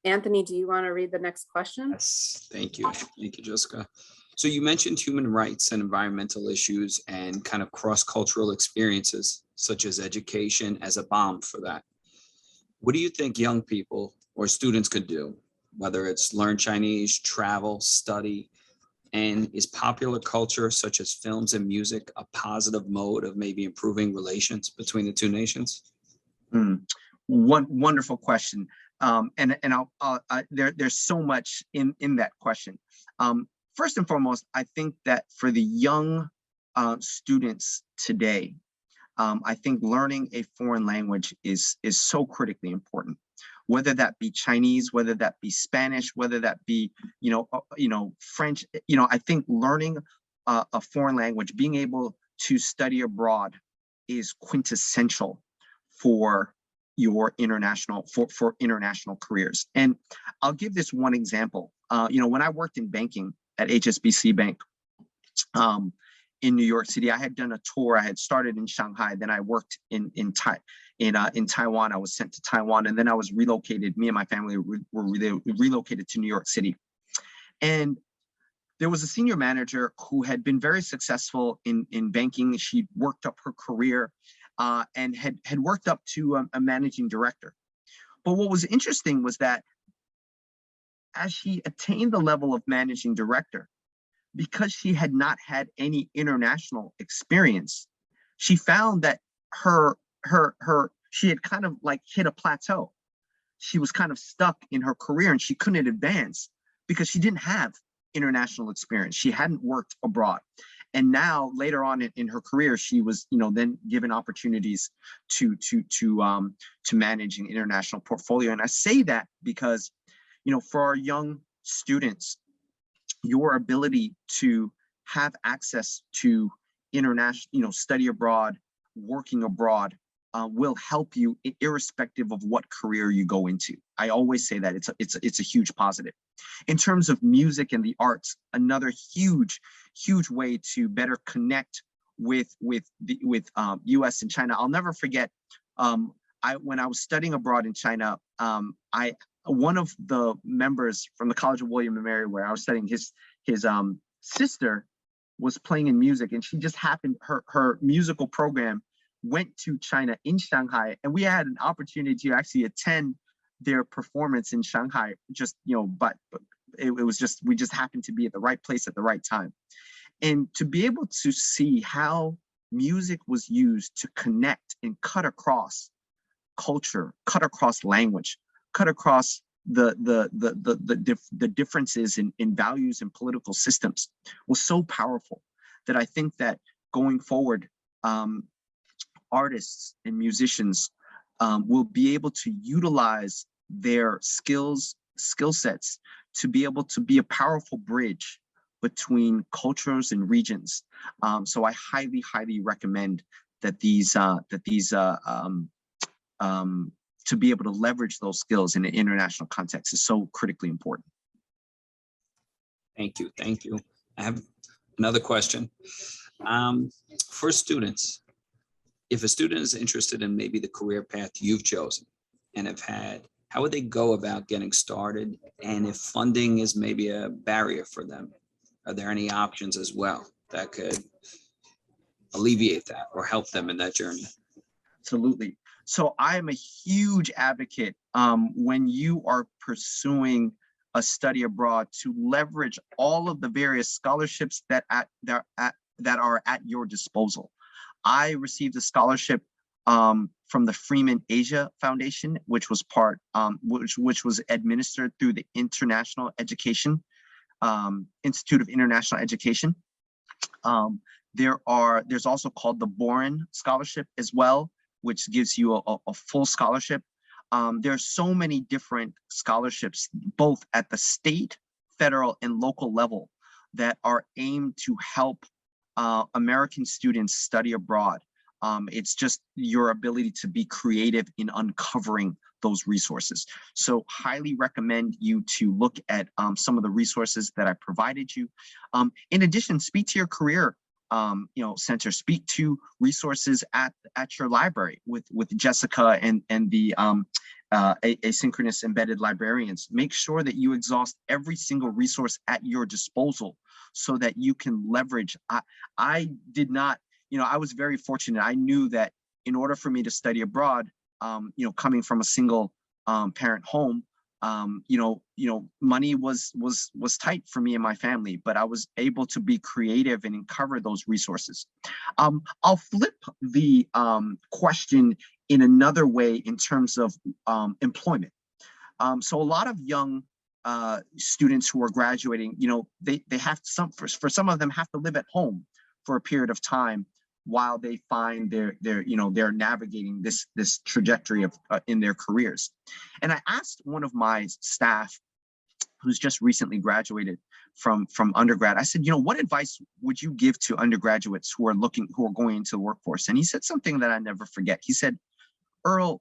Anthony, do you want to read the next question? Yes, thank you. Thank you, Jessica. So you mentioned human rights and environmental issues and kind of cross-cultural experiences, such as education as a bomb for that. What do you think young people or students could do, whether it's learn Chinese, travel, study, and is popular culture such as films and music a positive mode of maybe improving relations between the two nations? One wonderful question. And there's so much in that question. first and foremost, I think that for the young students today, I think learning a foreign language is so critically important. Whether that be Chinese, whether that be Spanish, whether that be French, I think learning a foreign language, being able to study abroad, is quintessential for your international careers. And I'll give this one example. When I worked in banking at HSBC Bank in New York City, I had done a tour. I had started in Shanghai, then I worked in Taiwan. I was sent to Taiwan, and then I was relocated. Me and my family were relocated to New York City. And there was a senior manager who had been very successful in banking. She worked up her career and had worked up to a managing director. But what was interesting was that as she attained the level of managing director, because she had not had any international experience, she found that she had kind of like hit a plateau. She was kind of stuck in her career and she couldn't advance because she didn't have international experience. She hadn't worked abroad. And now later on in her career, she was, then given opportunities to manage an international portfolio. And I say that because, for our young students, your ability to have access to international, study abroad, working abroad, will help you irrespective of what career you go into. I always say that it's a huge positive. In terms of music and the arts, another huge way to better connect with U.S. and China. I'll never forget. When I was studying abroad in China, one of the members from the College of William and Mary, where I was studying, his sister was playing in music, and she just happened, her musical program went to China in Shanghai, and we had an opportunity to actually attend their performance in Shanghai. Just but it was just, we just happened to be at the right place at the right time, and to be able to see how music was used to connect and cut across culture, cut across language, cut across the differences in values and political systems was so powerful that I think that going forward, artists and musicians will be able to utilize their skill sets to be able to be a powerful bridge between cultures and regions. So I highly recommend that to be able to leverage those skills in an international context is so critically important. Thank you. I have another question. For students, if a student is interested in maybe the career path you've chosen and how would they go about getting started? And if funding is maybe a barrier for them, are there any options as well that could alleviate that or help them in that journey? Absolutely. So I am a huge advocate when you are pursuing a study abroad to leverage all of the various scholarships that are at your disposal. I received a scholarship from the Freeman Asia Foundation, which was which was administered through the International Education Institute of International Education. There's also called the Boren Scholarship as well, which gives you a full scholarship. There are so many different scholarships, both at the state, federal, and local level, that are aimed to help American students study abroad. It's just your ability to be creative in uncovering those resources. So highly recommend you to look at some of the resources that I provided you. In addition, speak to your career center, speak to resources at your library with Jessica and the asynchronous embedded librarians. Make sure that you exhaust every single resource at your disposal so that you can leverage. I did not, I was very fortunate. I knew that in order for me to study abroad, coming from a single parent home, money was tight for me and my family, but I was able to be creative and uncover those resources. I'll flip the question in another way in terms of employment. So a lot of young students who are graduating, they have for some of them have to live at home for a period of time while they find they're navigating this trajectory of in their careers. And I asked one of my staff who's just recently graduated from undergrad, I said, what advice would you give to undergraduates who are going into the workforce? And he said something that I never forget. He said, Earl,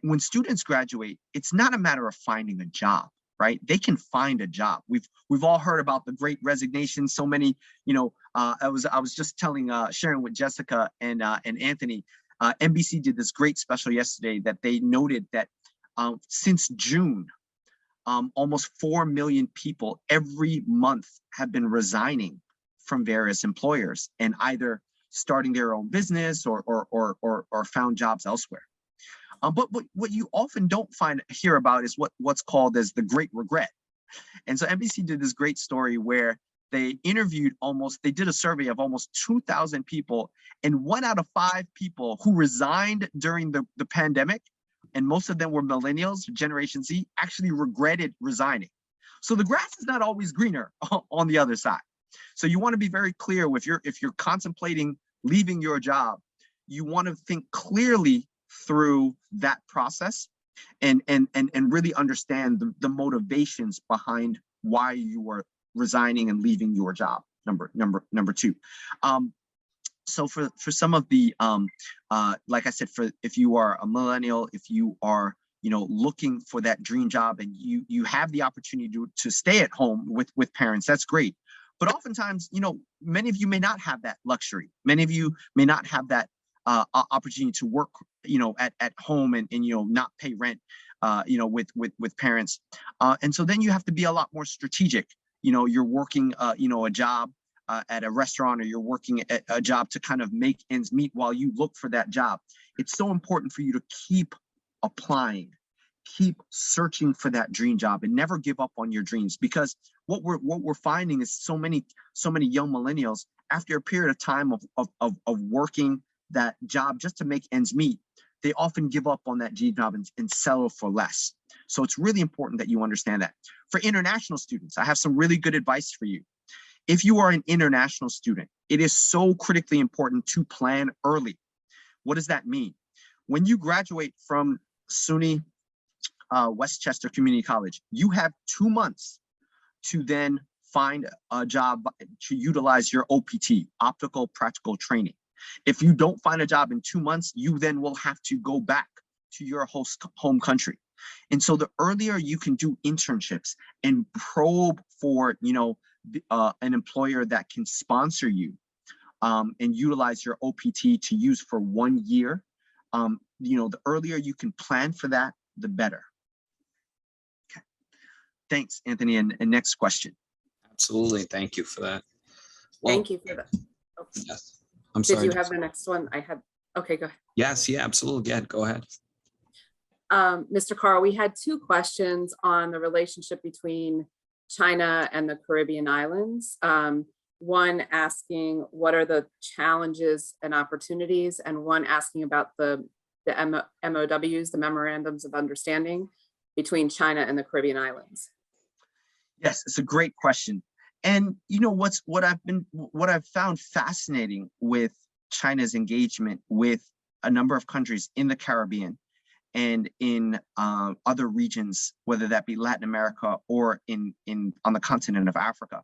when students graduate, it's not a matter of finding a job, right? They can find a job. We've all heard about the Great Resignation. So many, I was just sharing with Jessica and Anthony. NBC did this great special yesterday that they noted that since June, almost 4 million people every month have been resigning from various employers and either starting their own business or found jobs elsewhere. But what you often don't hear about is what's called as the Great Regret. And so NBC did this great story where they did a survey of almost 2,000 people, and 1 out of 5 people who resigned during the pandemic, and most of them were millennials, Generation Z, actually regretted resigning. So the grass is not always greener on the other side. So you want to be very clear if you're contemplating leaving your job, you want to think clearly through that process and really understand the motivations behind why you are resigning and leaving your job. Number two. So for some of the like I said, if you are a millennial, if you are looking for that dream job and you have the opportunity to stay at home with parents, that's great. But oftentimes, many of you may not have that luxury. Many of you may not have that opportunity to work, at home and not pay rent, with parents. And so then you have to be a lot more strategic. You're working, a job at a restaurant, or you're working at a job to kind of make ends meet while you look for that job. It's so important for you to keep applying, keep searching for that dream job, and never give up on your dreams. Because what we're finding is so many young millennials, after a period of time of working that job just to make ends meet, they often give up on that job and settle for less. So it's really important that you understand that. For international students, I have some really good advice for you. If you are an international student, it is so critically important to plan early. What does that mean? When you graduate from SUNY Westchester Community College, you have 2 months to then find a job to utilize your OPT, optical practical training. If you don't find a job in 2 months, you then will have to go back to your home country. And so the earlier you can do internships and probe for, an employer that can sponsor you and utilize your OPT to use for 1 year, the earlier you can plan for that, the better. Okay. Thanks, Anthony. And next question. Absolutely. Thank you for that. Thank you for that. Oh. Yes. I'm sorry. Did you have the next one? I had. Okay, go ahead. Yes. Yeah, absolutely. Yeah, go ahead. Mr. Carr, we had 2 questions on the relationship between China and the Caribbean islands. One asking what are the challenges and opportunities, and one asking about the MOWs, the Memorandums of Understanding between China and the Caribbean islands. Yes, it's a great question. And what I've found fascinating with China's engagement with a number of countries in the Caribbean and in other regions, whether that be Latin America or on the continent of Africa,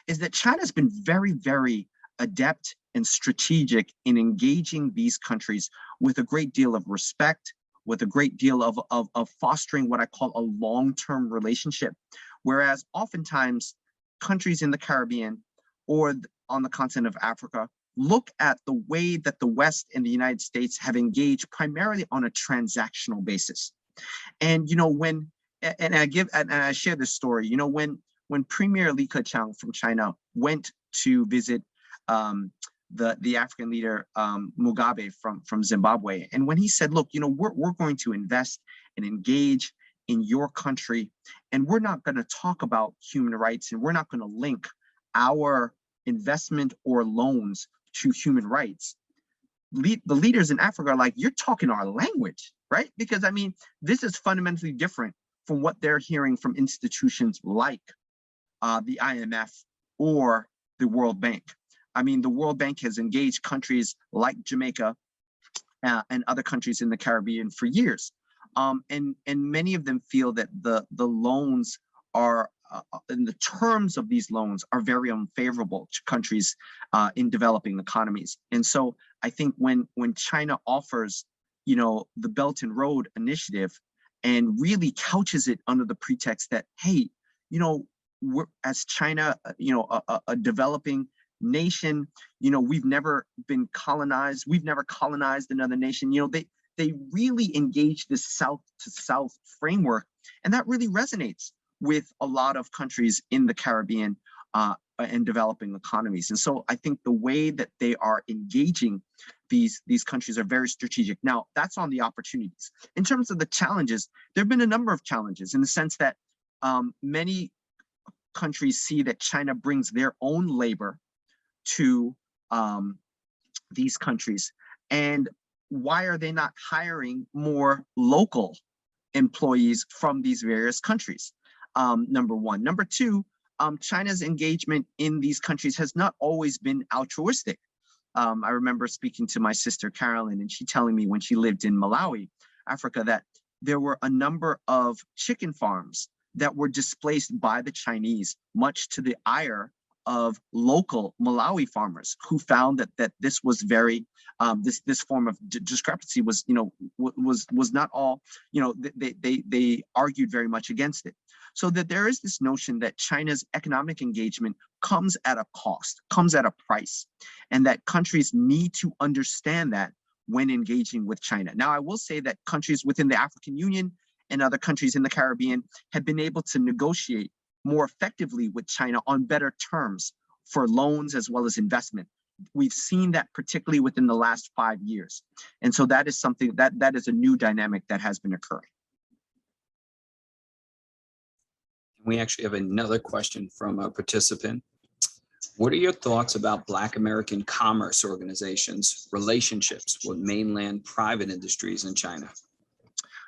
is that China's been very, very adept and strategic in engaging these countries with a great deal of respect, with a great deal of fostering what I call a long-term relationship. Whereas oftentimes countries in the Caribbean or on the continent of Africa look at the way that the West and the United States have engaged primarily on a transactional basis. And I share this story, when Premier Li Keqiang from China went to visit the African leader Mugabe from Zimbabwe, and when he said, look, we're going to invest and engage in your country, and we're not going to talk about human rights, and we're not going to link our investment or loans to human rights. The leaders in Africa are like, you're talking our language, right? Because this is fundamentally different from what they're hearing from institutions like the IMF or the World Bank. I mean, the World Bank has engaged countries like Jamaica and other countries in the Caribbean for years. And many of them feel that the loans are, and the terms of these loans are very unfavorable to countries in developing economies. And so I think when China offers, the Belt and Road Initiative and really couches it under the pretext that, hey, we're, as China, a developing nation, we've never been colonized. We've never colonized another nation. They really engage this South to South framework, and that really resonates with a lot of countries in the Caribbean and developing economies. And so I think the way that they are engaging these countries are very strategic. Now, that's on the opportunities. In terms of the challenges, there have been a number of challenges in the sense that many countries see that China brings their own labor to these countries. And why are they not hiring more local employees from these various countries? Number one. Number two, China's engagement in these countries has not always been altruistic. I remember speaking to my sister Carolyn, and she telling me when she lived in Malawi, Africa, that there were a number of chicken farms that were displaced by the Chinese, much to the ire of local Malawi farmers who found that this was very this form of discrepancy was was not all, they argued very much against it. So that there is this notion that China's economic engagement comes at a cost, comes at a price, and that countries need to understand that when engaging with China. Now, I will say that countries within the African Union and other countries in the Caribbean have been able to negotiate more effectively with China on better terms for loans as well as investment. We've seen that particularly within the last 5 years. And so that is something that is a new dynamic that has been occurring. We actually have another question from a participant. What are your thoughts about Black American commerce organizations' relationships with mainland private industries in China?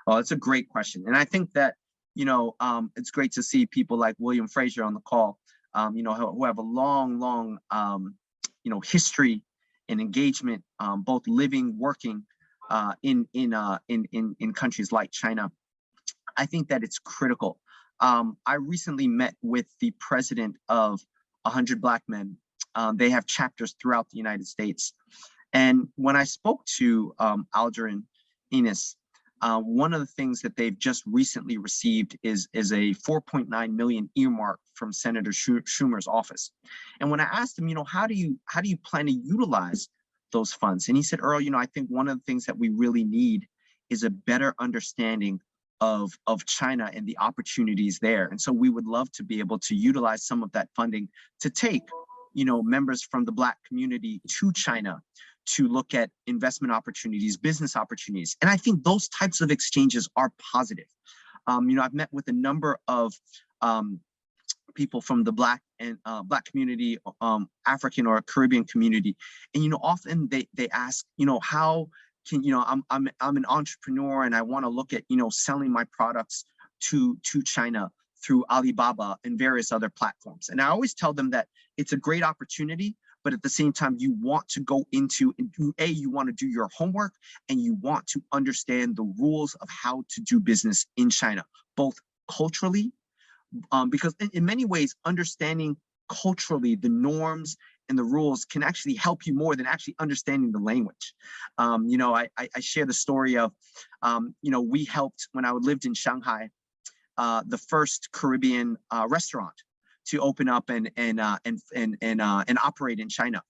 Oh, it's a great question. And I think that, it's great to see people like William Frazier on the call, who have a long, history and engagement, both living, working in countries like China. I think that it's critical. I recently met with the president of 100 Black Men. They have chapters throughout the United States. And when I spoke to Aldrin Enos, one of the things that they've just recently received is a 4.9 million earmark from Senator Schumer's office. And when I asked him, how do you plan to utilize those funds? And he said, Earl, I think one of the things that we really need is a better understanding of China and the opportunities there. And so we would love to be able to utilize some of that funding to take, members from the Black community to China to look at investment opportunities, business opportunities. And I think those types of exchanges are positive. I've met with a number of people from the Black community, African or Caribbean community. And, often they ask, how can, I'm an entrepreneur and I want to look at, selling my products to China through Alibaba and various other platforms. And I always tell them that it's a great opportunity, but at the same time, you want to go into, you want to do your homework and you want to understand the rules of how to do business in China, both culturally, because in many ways, understanding culturally the norms and the rules can actually help you more than actually understanding the language. I share the story of, we helped when I lived in Shanghai, the first Caribbean restaurant to open up and operate in China.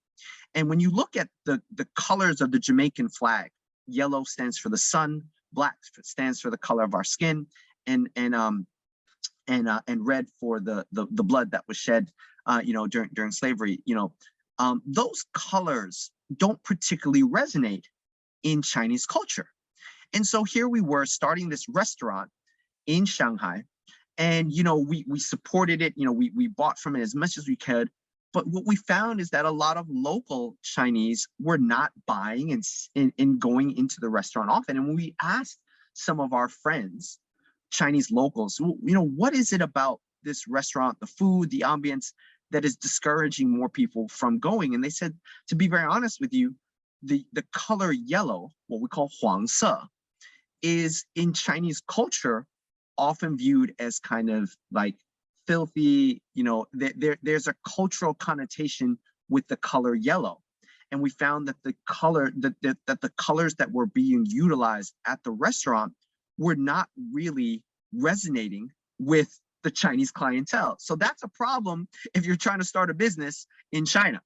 And when you look at the colors of the Jamaican flag, yellow stands for the sun, black stands for the color of our skin, and red for the blood that was shed, during slavery. Those colors don't particularly resonate in Chinese culture. And so here we were starting this restaurant in Shanghai, and we supported it. We bought from it as much as we could. But what we found is that a lot of local Chinese were not buying and going into the restaurant often. And when we asked some of our friends Chinese locals, what is it about this restaurant, the food, the ambience, that is discouraging more people from going? And they said, to be very honest with you, the color yellow, what we call 黄色, is in Chinese culture often viewed as kind of like filthy. There's a cultural connotation with the color yellow. And we found that the colors that were being utilized at the restaurant were not really resonating with the Chinese clientele. So that's a problem if you're trying to start a business in China.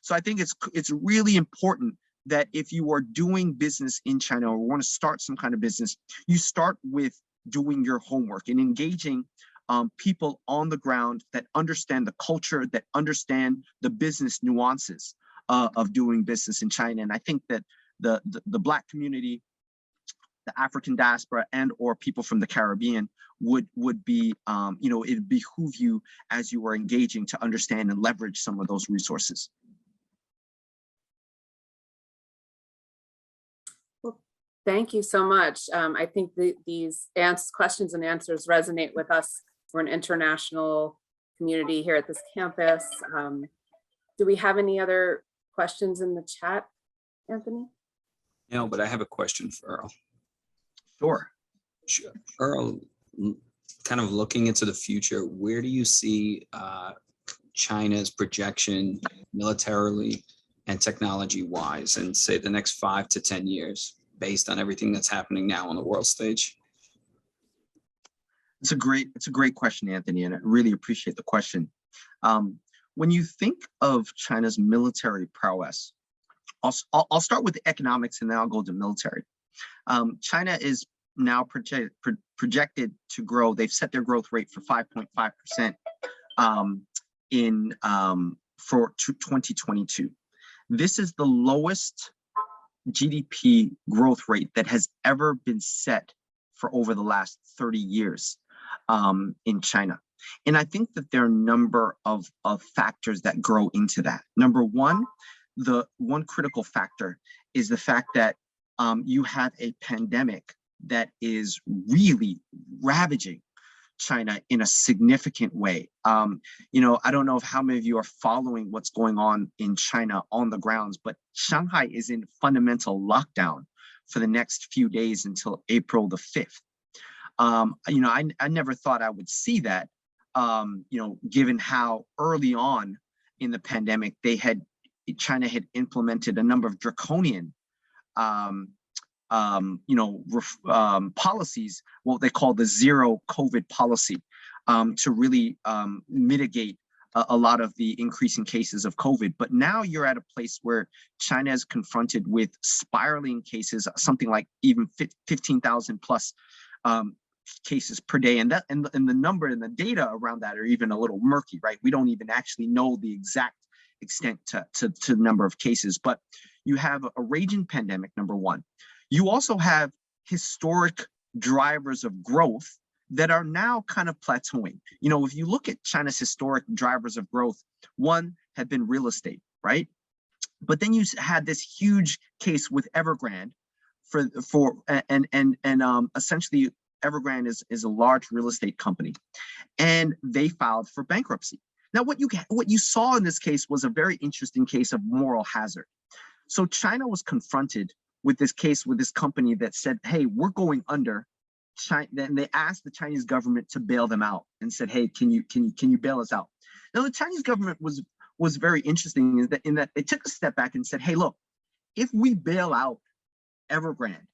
So I think it's really important that if you are doing business in China or want to start some kind of business, you start with doing your homework and engaging people on the ground that understand the culture, that understand the business nuances of doing business in China. And I think that the Black community, the African diaspora, and or people from the Caribbean would be, it'd behoove you as you are engaging to understand and leverage some of those resources. Well, thank you so much. I think these questions and answers resonate with us. We're an international community here at this campus. Do we have any other questions in the chat, Anthony? No, but I have a question for Earl. Sure. Earl, kind of looking into the future, where do you see China's projection militarily and technology-wise in, say, the next 5 to 10 years, based on everything that's happening now on the world stage? It's a great question, Anthony, and I really appreciate the question. When you think of China's military prowess, I'll start with the economics and then I'll go to military. China is now projected to grow. They've set their growth rate for 5.5% for 2022. This is the lowest GDP growth rate that has ever been set for over the last 30 years in China. And I think that there are a number of factors that grow into that. Number one, the one critical factor is the fact that you have a pandemic that is really ravaging China in a significant way. I don't know how many of you are following what's going on in China on the grounds, but Shanghai is in fundamental lockdown for the next few days until April the 5th. I never thought I would see that, given how early on in the pandemic China had implemented a number of draconian policies, what they call the zero COVID policy, to really mitigate a lot of the increasing cases of COVID. But now you're at a place where China is confronted with spiraling cases, something like even 15,000 plus cases per day. And the number and the data around that are even a little murky, right? We don't even actually know the exact extent to the number of cases, but you have a raging pandemic, number one. You also have historic drivers of growth that are now kind of plateauing. If you look at China's historic drivers of growth, one had been real estate, right? But then you had this huge case with Evergrande essentially Evergrande is a large real estate company, and they filed for bankruptcy. Now, what you saw in this case was a very interesting case of moral hazard. So China was confronted with this case with this company that said, "Hey, we're going under." Then they asked the Chinese government to bail them out and said, "Hey, can you bail us out?" Now, the Chinese government was very interesting in that they took a step back and said, "Hey, look, if we bail out Evergrande,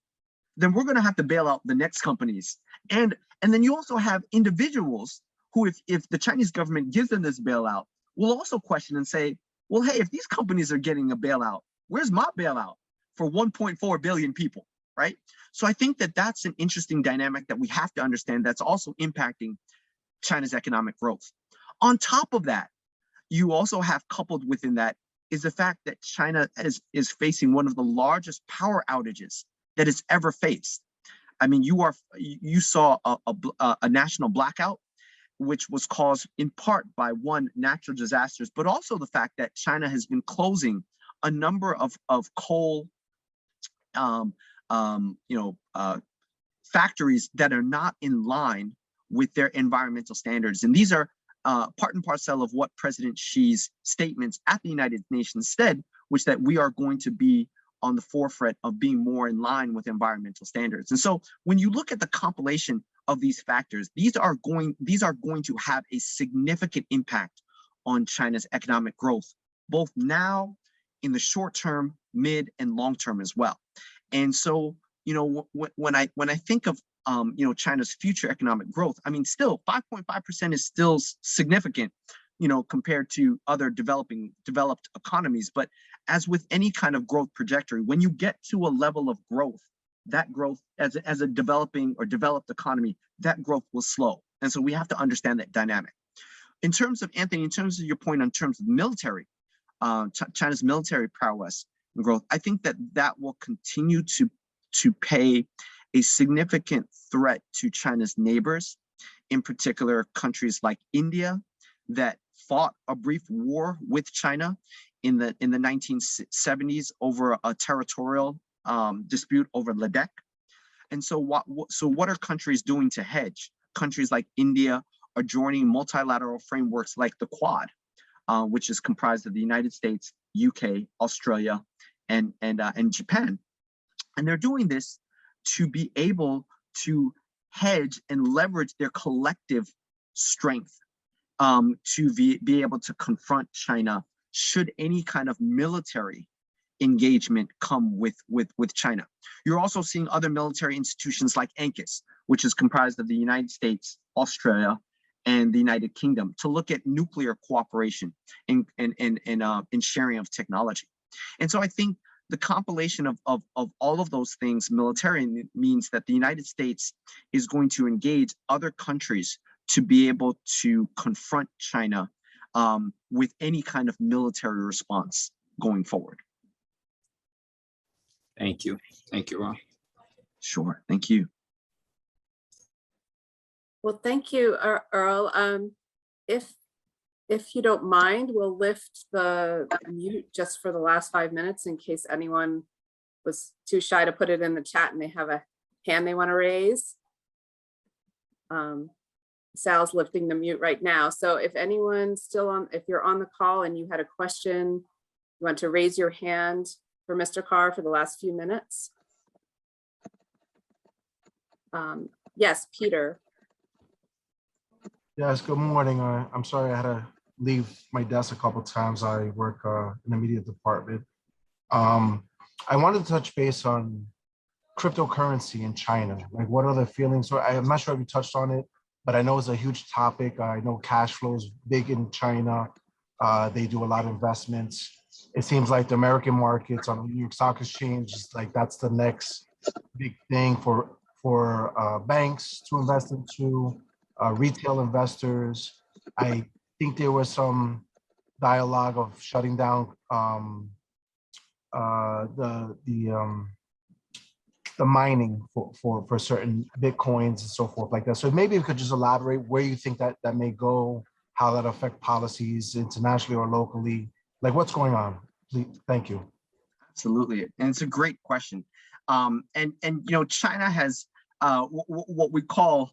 then we're going to have to bail out the next companies, and then you also have individuals who, if the Chinese government gives them this bailout, will also question and say, well, hey, if these companies are getting a bailout, where's my bailout for 1.4 billion people?" Right? So I think that that's an interesting dynamic that we have to understand that's also impacting China's economic growth. On top of that, you also have coupled within that is the fact that China is facing one of the largest power outages that it's ever faced. I mean, you saw a national blackout, which was caused in part by one, natural disasters, but also the fact that China has been closing a number of coal factories that are not in line with their environmental standards. And these are part and parcel of what President Xi's statements at the United Nations said, which that we are going to be on the forefront of being more in line with environmental standards. And so when you look at the compilation of these factors, these are going to have a significant impact on China's economic growth, both now, in the short term, mid and long term as well. And so, when I think of China's future economic growth, I mean, still 5.5% is still significant, compared to other developed economies. But as with any kind of growth trajectory, when you get to a level of growth, that growth as a developing or developed economy, that growth will slow. And so we have to understand that dynamic. In terms of, Anthony, in terms of your point in terms of military, China's military prowess and growth, I think that will continue to pay a significant threat to China's neighbors, in particular countries like India that fought a brief war with China in the 1970s over a territorial dispute over Ladakh. And so what are countries doing to hedge? Countries like India are joining multilateral frameworks like the Quad, which is comprised of the United States, UK, Australia, and Japan. And they're doing this to be able to hedge and leverage their collective strength to be able to confront China should any kind of military engagement come with China. You're also seeing other military institutions like ANKUS, which is comprised of the United States, Australia, and the United Kingdom, to look at nuclear cooperation and sharing of technology. And so I think the compilation of all of those things militarily means that the United States is going to engage other countries to be able to confront China with any kind of military response going forward. Thank you. Thank you, Ron. Sure. Thank you. Well, thank you, Earl. If you don't mind, we'll lift the mute just for the last 5 minutes in case anyone was too shy to put it in the chat and they have a hand they want to raise. Sal's lifting the mute right now. So if anyone's still on, if you're on the call and you had a question, you want to raise your hand for Mr. Carr for the last few minutes. Yes, Peter. Yes, good morning. I'm sorry I had to leave my desk a couple of times. I work in the media department. I wanted to touch base on cryptocurrency in China. Like, what are the feelings? So I'm not sure if you touched on it, but I know it's a huge topic. I know cash flow is big in China. They do a lot of investments. It seems like the American markets on the New York Stock Exchange is like that's the next big thing for banks to invest into. Retail investors. I think there was some dialogue of shutting down the mining for certain Bitcoins and so forth like that. So maybe you could just elaborate where you think that may go, how that affect policies internationally or locally, like what's going on. Please, thank you. Absolutely, and it's a great question. And China has what we call,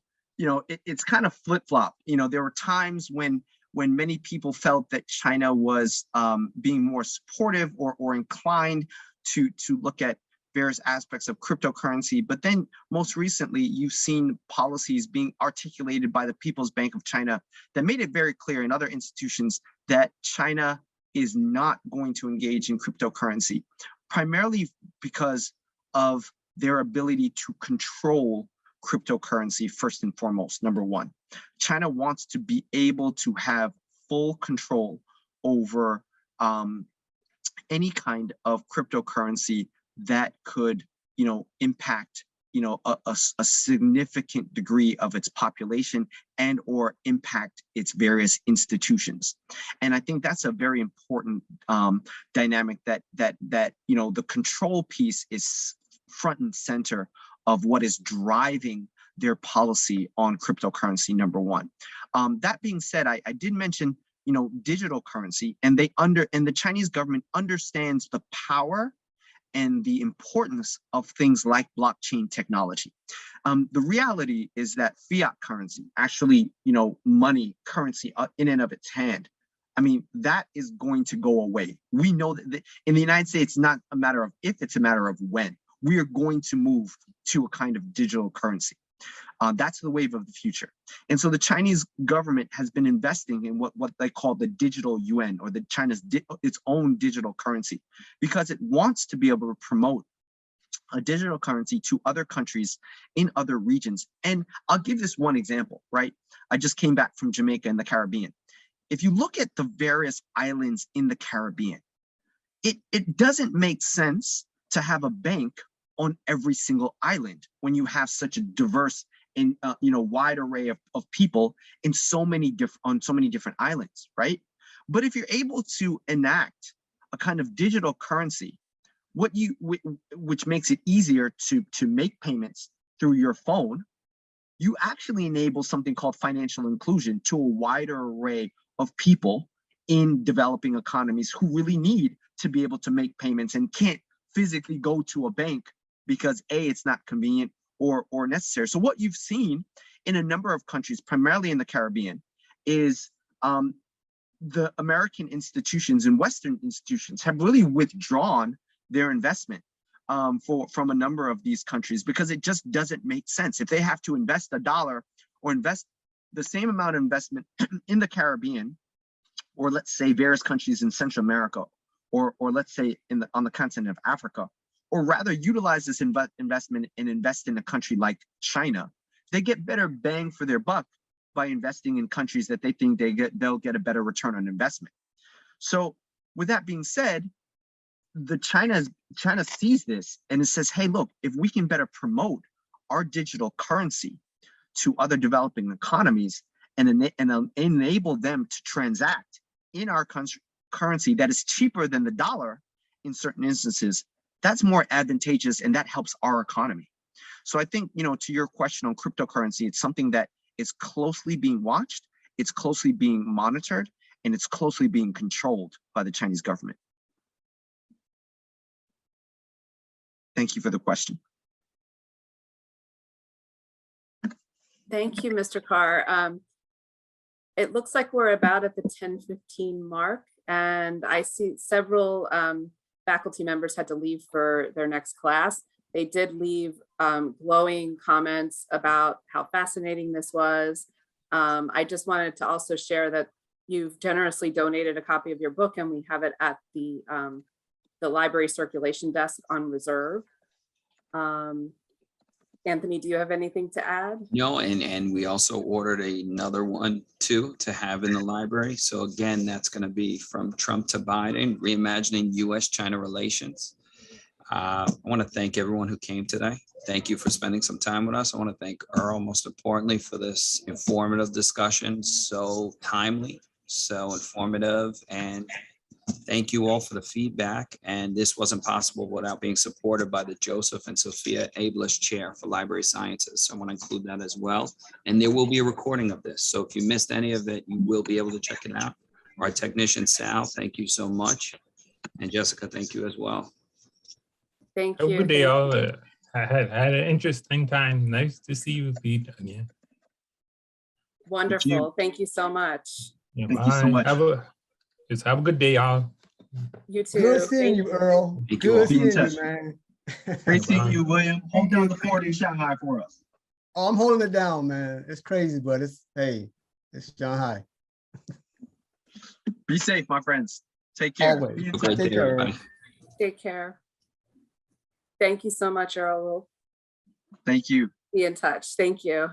it's kind of flip-flop. There were times when many people felt that China was being more supportive or inclined to look at various aspects of cryptocurrency. But then most recently, you've seen policies being articulated by the People's Bank of China that made it very clear in other institutions that China is not going to engage in cryptocurrency, primarily because of their ability to control cryptocurrency first and foremost. Number one, China wants to be able to have full control over any kind of cryptocurrency that could, impact, a significant degree of its population and or impact its various institutions. And I think that's a very important dynamic that the control piece is front and center of what is driving their policy on cryptocurrency, number one. That being said, I did mention, digital currency, and the Chinese government understands the power and the importance of things like blockchain technology. The reality is that fiat currency, actually, money, currency in and of its hand, I mean, that is going to go away. We know that in the United States, it's not a matter of if, it's a matter of when. We are going to move to a kind of digital currency. That's the wave of the future. And so the Chinese government has been investing in what they call the digital yuan, or China's its own digital currency, because it wants to be able to promote a digital currency to other countries in other regions. And I'll give this one example, right? I just came back from Jamaica and the Caribbean. If you look at the various islands in the Caribbean, it doesn't make sense to have a bank on every single island when you have such a diverse and wide array of people in on so many different islands, right? But if you're able to enact a kind of digital currency, which makes it easier to make payments through your phone, you actually enable something called financial inclusion to a wider array of people in developing economies who really need to be able to make payments and can't physically go to a bank because it's not convenient or necessary. So what you've seen in a number of countries, primarily in the Caribbean, is the American institutions and Western institutions have really withdrawn their investment from a number of these countries, because it just doesn't make sense. If they have to invest $1 or invest the same amount of investment in the Caribbean, or let's say various countries in Central America, or let's say on the continent of Africa, or rather utilize this investment and invest in a country like China, they get better bang for their buck by investing in countries that they think they'll get a better return on investment. So with that being said, China sees this and it says, hey, look, if we can better promote our digital currency to other developing economies and enable them to transact in our currency that is cheaper than the dollar in certain instances, that's more advantageous and that helps our economy. So I think, to your question on cryptocurrency, it's something that is closely being watched, it's closely being monitored, and it's closely being controlled by the Chinese government. Thank you for the question. Thank you, Mr. Carr. It looks like we're about at the 10:15 mark, and I see several faculty members had to leave for their next class. They did leave glowing comments about how fascinating this was. I just wanted to also share that you've generously donated a copy of your book, and we have it at the library circulation desk on reserve. Anthony, do you have anything to add? No, and we also ordered another one too to have in the library. So again, that's going to be From Trump to Biden, Reimagining U.S.-China Relations. I want to thank everyone who came today. Thank you for spending some time with us. I want to thank Earl, most importantly, for this informative discussion. So timely, so informative, and thank you all for the feedback. And this wasn't possible without being supported by the Joseph and Sophia Abeles Chair for Library Sciences. So I want to include that as well. And there will be a recording of this. So if you missed any of it, you will be able to check it out. Our technician, Sal, thank you so much. And Jessica, thank you as well. Thank Have a you. good day, all. I had an interesting time. Nice to see you, Pete, again. Wonderful. Thank you so much. Yeah, Thank you so bye. much. Just have a good day, y'all. You too. Good seeing you, Earl. Thank you all. Good Be in seeing you, touch. man. Great seeing Bye. you, William. Hold down the fort in Shanghai for us. Oh, I'm holding it down, man. It's crazy, but it's Shanghai. Be safe, my friends. Take care. Always. Be in Have a touch. great Take day, care, everybody. Take care. Thank you so much, Earl. We'll Thank you. be in touch. Thank you.